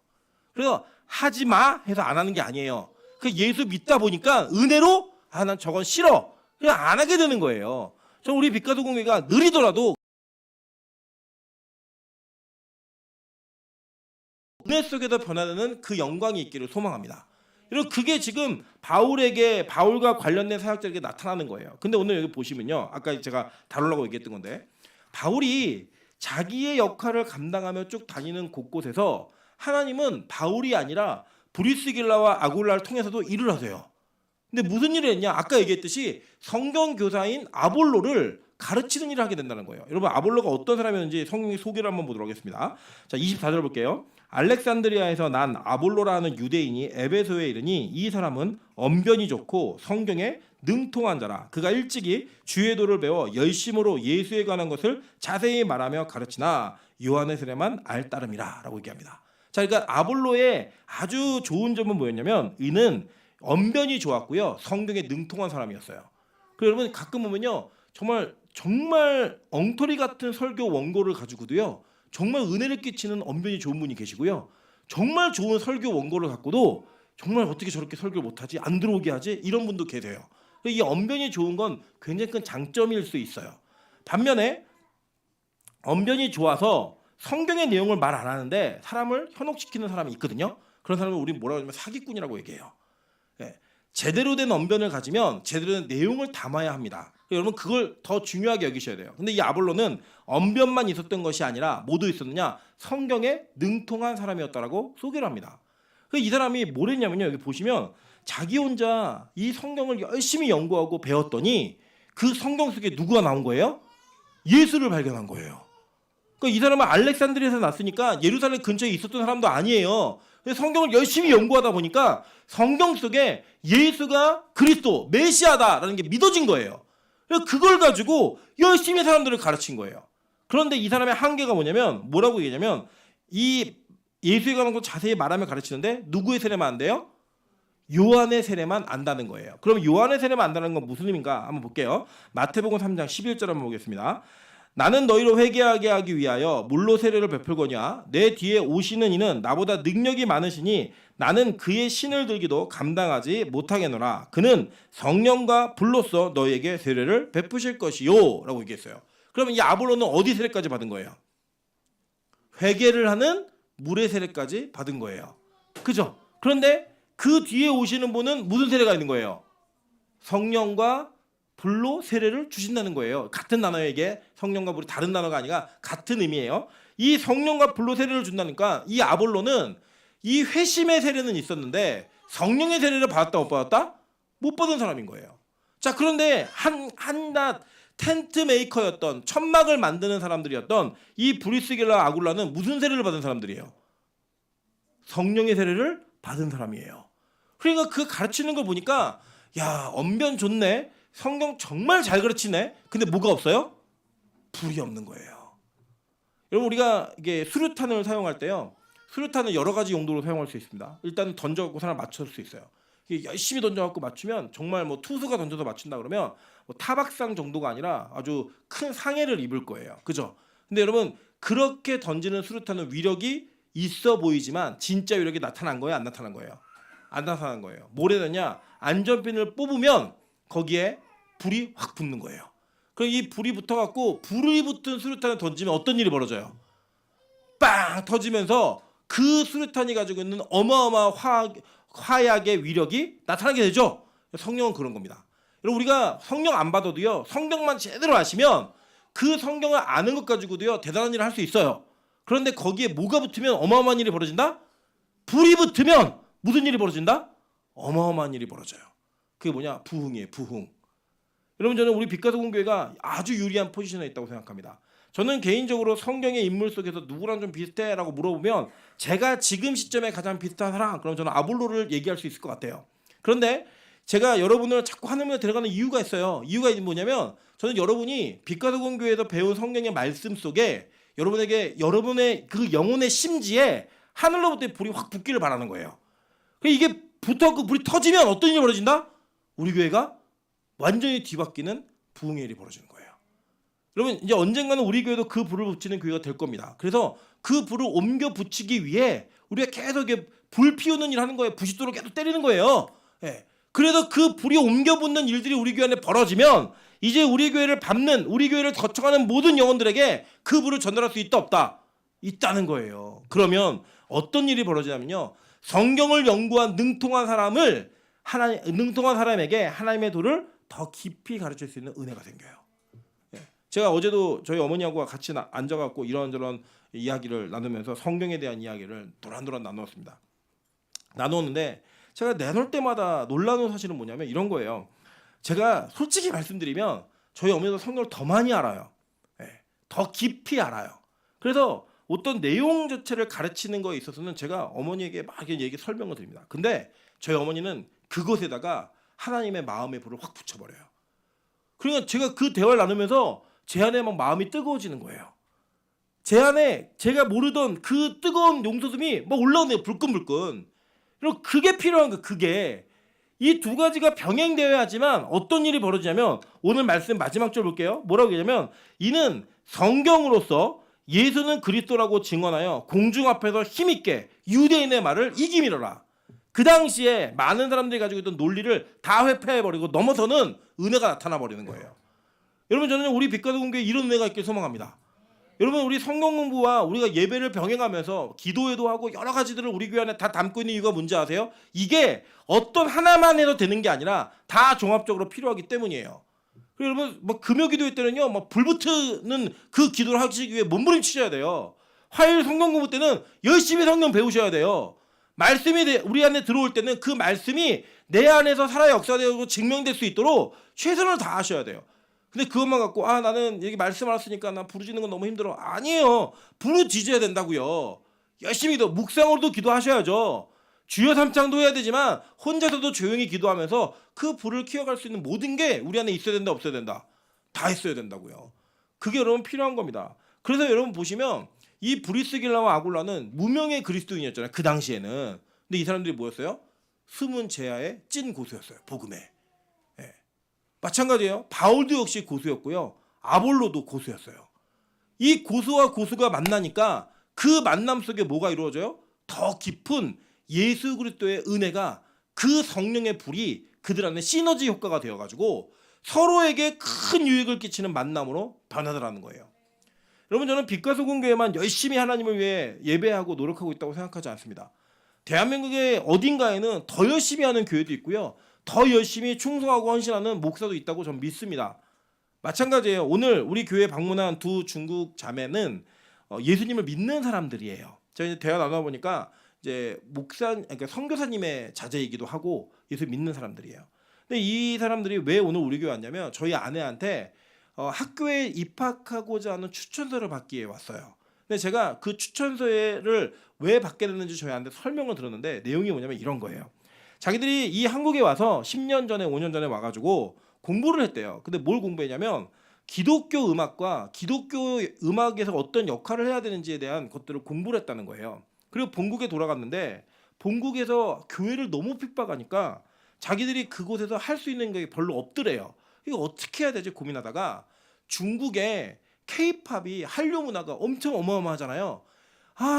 그래서 하지 마 해서 안 하는 게 아니에요. 그 예수 믿다 보니까 은혜로 난 저건 싫어. 그냥 안 하게 되는 거예요. 저 우리 빛가도 공회가 느리더라도 은혜 속에서 변화되는 그 영광이 있기를 소망합니다. 여러분 그게 지금 바울과 관련된 사역자에게 나타나는 거예요. 근데 오늘 여기 보시면요, 아까 제가 다루려고 얘기했던 건데 바울이 자기의 역할을 감당하며 쭉 다니는 곳곳에서 하나님은 바울이 아니라 브리스길라와 아굴라를 통해서도 일을 하세요. 근데 무슨 일을 했냐? 아까 얘기했듯이 성경 교사인 아볼로를 가르치는 일을 하게 된다는 거예요. 여러분 아볼로가 어떤 사람이었는지 성경의 소개를 한번 보도록 하겠습니다. 자, 24절 볼게요. 알렉산드리아에서 난 아볼로라는 유대인이 에베소에 이르니 이 사람은 언변이 좋고 성경에 능통한 자라. 그가 일찍이 주의 도를 배워 열심으로 예수에 관한 것을 자세히 말하며 가르치나 요한의 세례만 알 따름이라 라고 얘기합니다. 자, 그러니까 아볼로의 아주 좋은 점은 뭐였냐면 이는 언변이 좋았고요, 성경에 능통한 사람이었어요. 그리고 여러분 가끔 보면요, 정말 엉터리 같은 설교 원고를 가지고도요 정말 은혜를 끼치는 언변이 좋은 분이 계시고요, 정말 좋은 설교 원고를 갖고도 정말 어떻게 저렇게 설교를 못하지, 안 들어오게 하지, 이런 분도 계세요. 이 언변이 좋은 건 굉장히 큰 장점일 수 있어요. 반면에 언변이 좋아서 성경의 내용을 말 안 하는데 사람을 현혹시키는 사람이 있거든요. 그런 사람을 우리 뭐라고 하냐면 사기꾼이라고 얘기해요. 네. 제대로 된 언변을 가지면 제대로 된 내용을 담아야 합니다. 여러분 그걸 더 중요하게 여기셔야 돼요. 근데 이 아볼로는 언변만 있었던 것이 아니라 뭐도 있었느냐, 성경에 능통한 사람이었다라고 소개를 합니다. 이 사람이 뭘 했냐면요, 여기 보시면 자기 혼자 이 성경을 열심히 연구하고 배웠더니 그 성경 속에 누구가 나온 거예요? 예수를 발견한 거예요. 그러니까 이 사람은 알렉산드리아에서 났으니까 예루살렘 근처에 있었던 사람도 아니에요. 성경을 열심히 연구하다 보니까 성경 속에 예수가 그리스도 메시아다라는 게 믿어진 거예요. 그래서 그걸 가지고 열심히 사람들을 가르친 거예요. 그런데 이 사람의 한계가 뭐냐면, 뭐라고 얘기하냐면 이 예수에 관한 거 자세히 말하며 가르치는데 누구의 세례만 안 돼요? 요한의 세례만 안다는 거예요. 그럼 요한의 세례만 안다는 건 무슨 의미인가 한번 볼게요. 마태복음 3장 11절 한번 보겠습니다. 나는 너희로 회개하게 하기 위하여 물로 세례를 베풀거냐, 내 뒤에 오시는 이는 나보다 능력이 많으시니 나는 그의 신을 들기도 감당하지 못하겠노라. 그는 성령과 불로써 너희에게 세례를 베푸실 것이요 라고 얘기했어요. 그러면 이 아볼로는 어디 세례까지 받은 거예요? 회개를 하는 물의 세례까지 받은 거예요. 그죠? 그런데 그 뒤에 오시는 분은 무슨 세례가 있는 거예요? 성령과 불로 세례를 주신다는 거예요. 같은 단어에게 성령과 불이 다른 단어가 아니라 같은 의미예요. 이 성령과 불로 세례를 준다니까 이 아볼로는 이 회심의 세례는 있었는데 성령의 세례를 받았다 못 받았다? 못 받은 사람인 거예요. 자, 그런데 한낱 텐트 메이커였던, 천막을 만드는 사람들이었던 이 브리스길라 아굴라는 무슨 세례를 받은 사람들이에요? 성령의 세례를 받은 사람이에요. 그러니까 그 가르치는 걸 보니까 야, 언변 좋네, 성경 정말 잘 가르치네. 근데 뭐가 없어요? 불이 없는 거예요. 여러분 우리가 이게 수류탄을 사용할 때요, 수류탄은 여러 가지 용도로 사용할 수 있습니다. 일단 던져갖고 사람 맞출 수 있어요. 이게 열심히 던져갖고 맞추면 정말 뭐 투수가 던져서 맞춘다 그러면 뭐 타박상 정도가 아니라 아주 큰 상해를 입을 거예요. 그죠? 근데 여러분 그렇게 던지는 수류탄은 위력이 있어 보이지만 진짜 위력이 나타난 거예요? 안 나타난 거예요? 안 나타난 거예요. 뭘 해야 되냐? 안전핀을 뽑으면 거기에 불이 확 붙는 거예요. 그럼 이 불이 붙어갖고 불이 붙은 수류탄을 던지면 어떤 일이 벌어져요? 빵 터지면서 그 수류탄이 가지고 있는 어마어마한 화약의 위력이 나타나게 되죠. 성령은 그런 겁니다. 여러분 우리가 성령 안 받아도요, 성경만 제대로 아시면 그 성경을 아는 것 가지고도요 대단한 일을 할 수 있어요. 그런데 거기에 뭐가 붙으면 어마어마한 일이 벌어진다? 불이 붙으면 무슨 일이 벌어진다? 어마어마한 일이 벌어져요. 그게 뭐냐? 부흥이에요. 부흥. 여러분 저는 우리 빛가서 공교회가 아주 유리한 포지션에 있다고 생각합니다. 저는 개인적으로 성경의 인물 속에서 누구랑 좀 비슷해? 라고 물어보면 제가 지금 시점에 가장 비슷한 사람, 그럼 저는 아볼로를 얘기할 수 있을 것 같아요. 그런데 제가 여러분을 자꾸 하늘에 데려가는 이유가 있어요. 이유가 뭐냐면 저는 여러분이 빛가서 공교회에서 배운 성경의 말씀 속에 여러분에게 여러분의 그 영혼의 심지에 하늘로부터 불이 확 붙기를 바라는 거예요. 이게 붙어 그 불이 터지면 어떤 일이 벌어진다? 우리 교회가 완전히 뒤바뀌는 부흥의 일이 벌어지는 거예요. 여러분 이제 언젠가는 우리 교회도 그 불을 붙이는 교회가 될 겁니다. 그래서 그 불을 옮겨 붙이기 위해 우리가 계속 불 피우는 일 하는 거예요. 부싯돌을 계속 때리는 거예요. 예. 그래서 그 불이 옮겨 붙는 일들이 우리 교회 안에 벌어지면 이제 우리 교회를 밟는, 우리 교회를 거쳐가는 모든 영혼들에게 그 불을 전달할 수 있다 없다? 있다는 거예요. 그러면 어떤 일이 벌어지냐면요, 성경을 연구한 능통한 사람에게 하나님의 도를 더 깊이 가르칠 수 있는 은혜가 생겨요. 예. 제가 어제도 저희 어머니하고 같이 앉아갖고 이런저런 이야기를 나누면서 성경에 대한 이야기를 도란도란 나누었습니다. 나누었는데 제가 내놓을 때마다 놀라운 사실은 뭐냐면 이런 거예요. 제가 솔직히 말씀드리면 저희 어머니도 성경을 더 많이 알아요. 예. 더 깊이 알아요. 그래서 어떤 내용 자체를 가르치는 거에 있어서는 제가 어머니에게 막 얘기 설명을 드립니다. 근데 저희 어머니는 그것에다가 하나님의 마음의 불을 확 붙여버려요. 그러니까 제가 그 대화를 나누면서 제 안에 막 마음이 뜨거워지는 거예요. 제 안에 제가 모르던 그 뜨거운 용서슴이 막 올라오네요. 불끈불끈. 그리고 그게 필요한 거예요. 그게. 이 두 가지가 병행되어야 하지만 어떤 일이 벌어지냐면 오늘 말씀 마지막 절 볼게요. 뭐라고 얘기하냐면 이는 성경으로서 예수는 그리스도라고 증언하여 공중 앞에서 힘있게 유대인의 말을 이기미러라. 그 당시에 많은 사람들이 가지고 있던 논리를 다 회피해버리고 넘어서는 은혜가 나타나 버리는 거예요. 여러분, 저는 우리 빛가도 공교회에 이런 은혜가 있길 소망합니다. 여러분, 우리 성경 공부와 우리가 예배를 병행하면서 기도회도 하고 여러 가지들을 우리 교회 안에 다 담고 있는 이유가 뭔지 아세요? 이게 어떤 하나만 해도 되는 게 아니라 다 종합적으로 필요하기 때문이에요. 그리고 여러분, 뭐 금요 기도회 때는요, 막 불붙는 그 기도를 하시기 위해 몸부림치셔야 돼요. 화요일 성경 공부 때는 열심히 성경 배우셔야 돼요. 말씀이 우리 안에 들어올 때는 그 말씀이 내 안에서 살아 역사되고 증명될 수 있도록 최선을 다하셔야 돼요. 근데 그것만 갖고 나는 여기 말씀 알았으니까 나 부르짖는 건 너무 힘들어. 아니에요. 부르짖어야 된다고요. 열심히 묵상으로도 기도하셔야죠. 주여 삼창도 해야 되지만 혼자서도 조용히 기도하면서 그 불을 키워갈 수 있는 모든 게 우리 안에 있어야 된다 없어야 된다? 다 있어야 된다고요. 그게 여러분 필요한 겁니다. 그래서 여러분 보시면 이 브리스길라와 아굴라는 무명의 그리스도인이었잖아요. 그 당시에는. 근데 이 사람들이 뭐였어요? 숨은 제야의 찐 고수였어요. 복음에. 마찬가지예요. 바울도 역시 고수였고요. 아볼로도 고수였어요. 이 고수와 고수가 만나니까 그 만남 속에 뭐가 이루어져요? 더 깊은 예수 그리스도의 은혜가 그 성령의 불이 그들 안에 시너지 효과가 되어가지고 서로에게 큰 유익을 끼치는 만남으로 변하더라는 거예요. 여러분, 저는 빛과 소금 교회만 열심히 하나님을 위해 예배하고 노력하고 있다고 생각하지 않습니다. 대한민국의 어딘가에는 더 열심히 하는 교회도 있고요. 더 열심히 충성하고 헌신하는 목사도 있다고 저는 믿습니다. 마찬가지예요. 오늘 우리 교회 방문한 두 중국 자매는 예수님을 믿는 사람들이에요. 제가 이제 대화 나눠보니까 이제 그러니까 선교사님의 자제이기도 하고 예수 믿는 사람들이에요. 근데 이 사람들이 왜 오늘 우리 교회 왔냐면 저희 아내한테 학교에 입학하고자 하는 추천서를 받기 위해 왔어요. 근데 제가 그 추천서를 왜 받게 됐는지 저희한테 설명을 들었는데 내용이 뭐냐면 이런 거예요. 자기들이 이 한국에 와서 10년 전에 5년 전에 와가지고 공부를 했대요. 근데 뭘 공부했냐면 기독교 음악과 기독교 음악에서 어떤 역할을 해야 되는지에 대한 것들을 공부를 했다는 거예요. 그리고 본국에 돌아갔는데 본국에서 교회를 너무 핍박하니까 자기들이 그곳에서 할 수 있는 게 별로 없더래요. 이거 어떻게 해야 되지 고민하다가 중국에 K-팝이 한류 문화가 엄청 어마어마하잖아요.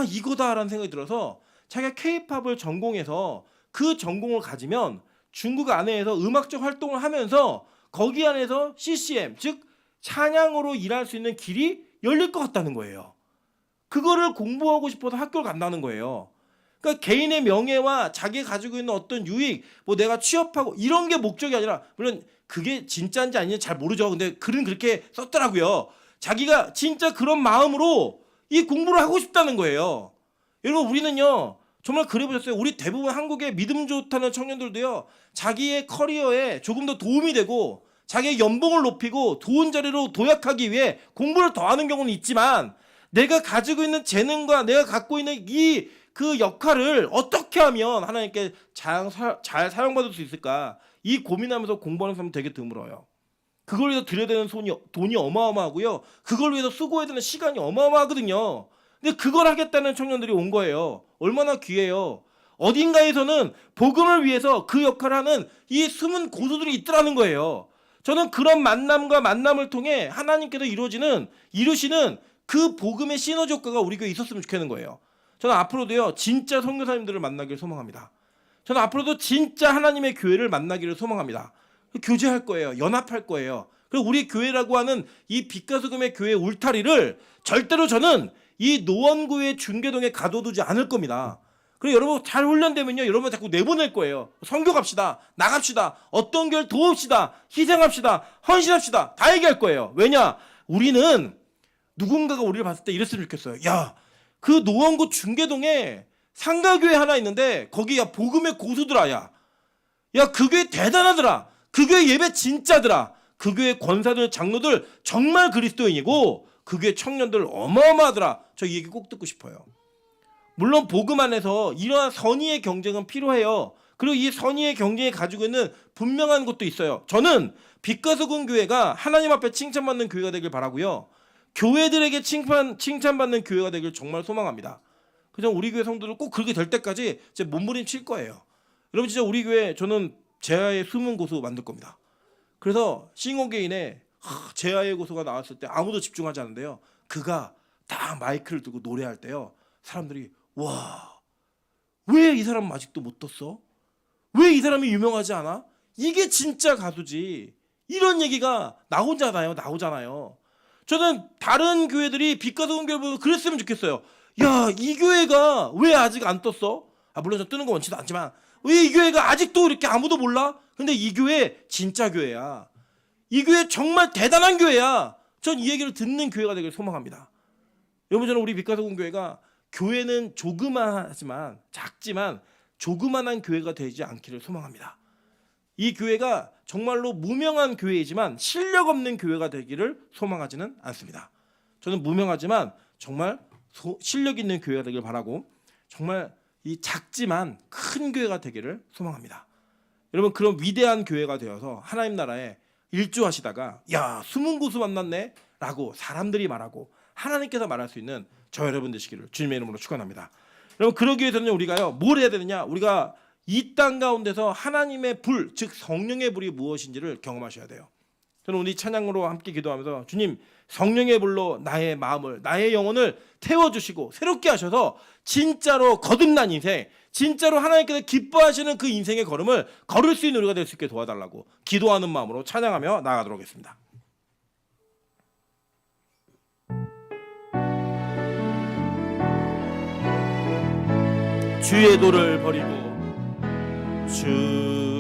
이거다라는 생각이 들어서 자기가 K-팝을 전공해서 그 전공을 가지면 중국 안에서 음악적 활동을 하면서 거기 안에서 CCM, 즉 찬양으로 일할 수 있는 길이 열릴 것 같다는 거예요. 그거를 공부하고 싶어서 학교를 간다는 거예요. 그러니까 개인의 명예와 자기가 가지고 있는 어떤 유익, 뭐 내가 취업하고 이런 게 목적이 아니라, 물론 그게 진짜인지 아닌지 잘 모르죠. 근데 글은 그렇게 썼더라고요. 자기가 진짜 그런 마음으로 이 공부를 하고 싶다는 거예요. 여러분, 우리는요 정말 그래 보셨어요? 우리 대부분 한국의 믿음 좋다는 청년들도요 자기의 커리어에 조금 더 도움이 되고 자기의 연봉을 높이고 좋은 자리로 도약하기 위해 공부를 더 하는 경우는 있지만 내가 가지고 있는 재능과 내가 갖고 있는 그 역할을 어떻게 하면 하나님께 잘 사용받을 수 있을까, 이 고민하면서 공부하는 사람은 되게 드물어요. 그걸 위해서 들여야 되는 돈이 어마어마하고요. 그걸 위해서 수고해야 되는 시간이 어마어마하거든요. 근데 그걸 하겠다는 청년들이 온 거예요. 얼마나 귀해요. 어딘가에서는 복음을 위해서 그 역할을 하는 이 숨은 고수들이 있더라는 거예요. 저는 그런 만남을 통해 하나님께서 이루시는 그 복음의 시너지 효과가 우리 교회에 있었으면 좋겠는 거예요. 저는 앞으로도요 진짜 선교사님들을 만나기를 소망합니다. 저는 앞으로도 진짜 하나님의 교회를 만나기를 소망합니다. 교제할 거예요. 연합할 거예요. 그리고 우리 교회라고 하는 이 빛과 소금의 교회 울타리를 절대로 저는 이 노원구의 중계동에 가둬두지 않을 겁니다. 그리고 여러분 잘 훈련되면요 여러분 자꾸 내보낼 거예요. 선교 갑시다. 나갑시다. 어떤 교회를 도웁시다. 희생합시다. 헌신합시다. 다 얘기할 거예요. 왜냐? 우리는 누군가가 우리를 봤을 때 이랬으면 좋겠어요. 야, 그 노원구 중계동에 상가교회 하나 있는데 거기 야 복음의 고수들아. 야 그 교회 대단하더라. 그 교회 예배 진짜더라. 그 교회 권사들 장로들 정말 그리스도인이고 그 교회 청년들 어마어마하더라. 저 이 얘기 꼭 듣고 싶어요. 물론 복음 안에서 이러한 선의의 경쟁은 필요해요. 그리고 이 선의의 경쟁이 가지고 있는 분명한 것도 있어요. 저는 빛과 소금 교회가 하나님 앞에 칭찬받는 교회가 되길 바라고요. 교회들에게 칭찬받는 교회가 되길 정말 소망합니다. 그래서 우리 교회 성도들 꼭 그렇게 될 때까지 제 몸부림칠 거예요. 여러분 진짜 우리 교회 저는 제아의 숨은 고수 만들 겁니다. 그래서 싱어게인에 제아의 고수가 나왔을 때 아무도 집중하지 않는데요. 그가 딱 마이크를 들고 노래할 때요. 사람들이 와, 왜 이 사람은 아직도 못 떴어? 왜 이 사람이 유명하지 않아? 이게 진짜 가수지. 이런 얘기가 나오잖아요. 저는 다른 교회들이 빛과 소금 교회 보면 그랬으면 좋겠어요. 야, 이 교회가 왜 아직 안 떴어? 물론 저 뜨는 거 원치도 않지만 왜 이 교회가 아직도 이렇게 아무도 몰라? 근데 이 교회 진짜 교회야. 이 교회 정말 대단한 교회야. 전 이 얘기를 듣는 교회가 되길 소망합니다. 여러분 저는 우리 빛과 소금 교회가 교회는 조그만하지만 작지만 조그만한 교회가 되지 않기를 소망합니다. 이 교회가 정말로 무명한 교회이지만 실력 없는 교회가 되기를 소망하지는 않습니다. 저는 무명하지만 정말 실력 있는 교회가 되길 바라고 정말 이 작지만 큰 교회가 되기를 소망합니다. 여러분 그런 위대한 교회가 되어서 하나님 나라에 일조하시다가 야 숨은 고수 만났네 라고 사람들이 말하고 하나님께서 말할 수 있는 저 여러분 되시기를 주님의 이름으로 축원합니다. 여러분 그러기 위해서는 우리가요 뭘 해야 되느냐? 우리가 이 땅 가운데서 하나님의 불, 즉 성령의 불이 무엇인지를 경험하셔야 돼요. 저는 오늘 이 찬양으로 함께 기도하면서 주님 성령의 불로 나의 마음을 나의 영혼을 태워주시고 새롭게 하셔서 진짜로 거듭난 인생, 진짜로 하나님께서 기뻐하시는 그 인생의 걸음을 걸을 수 있는 우리가 될 수 있게 도와달라고 기도하는 마음으로 찬양하며 나아가도록 하겠습니다. 주의 도를 버리고 주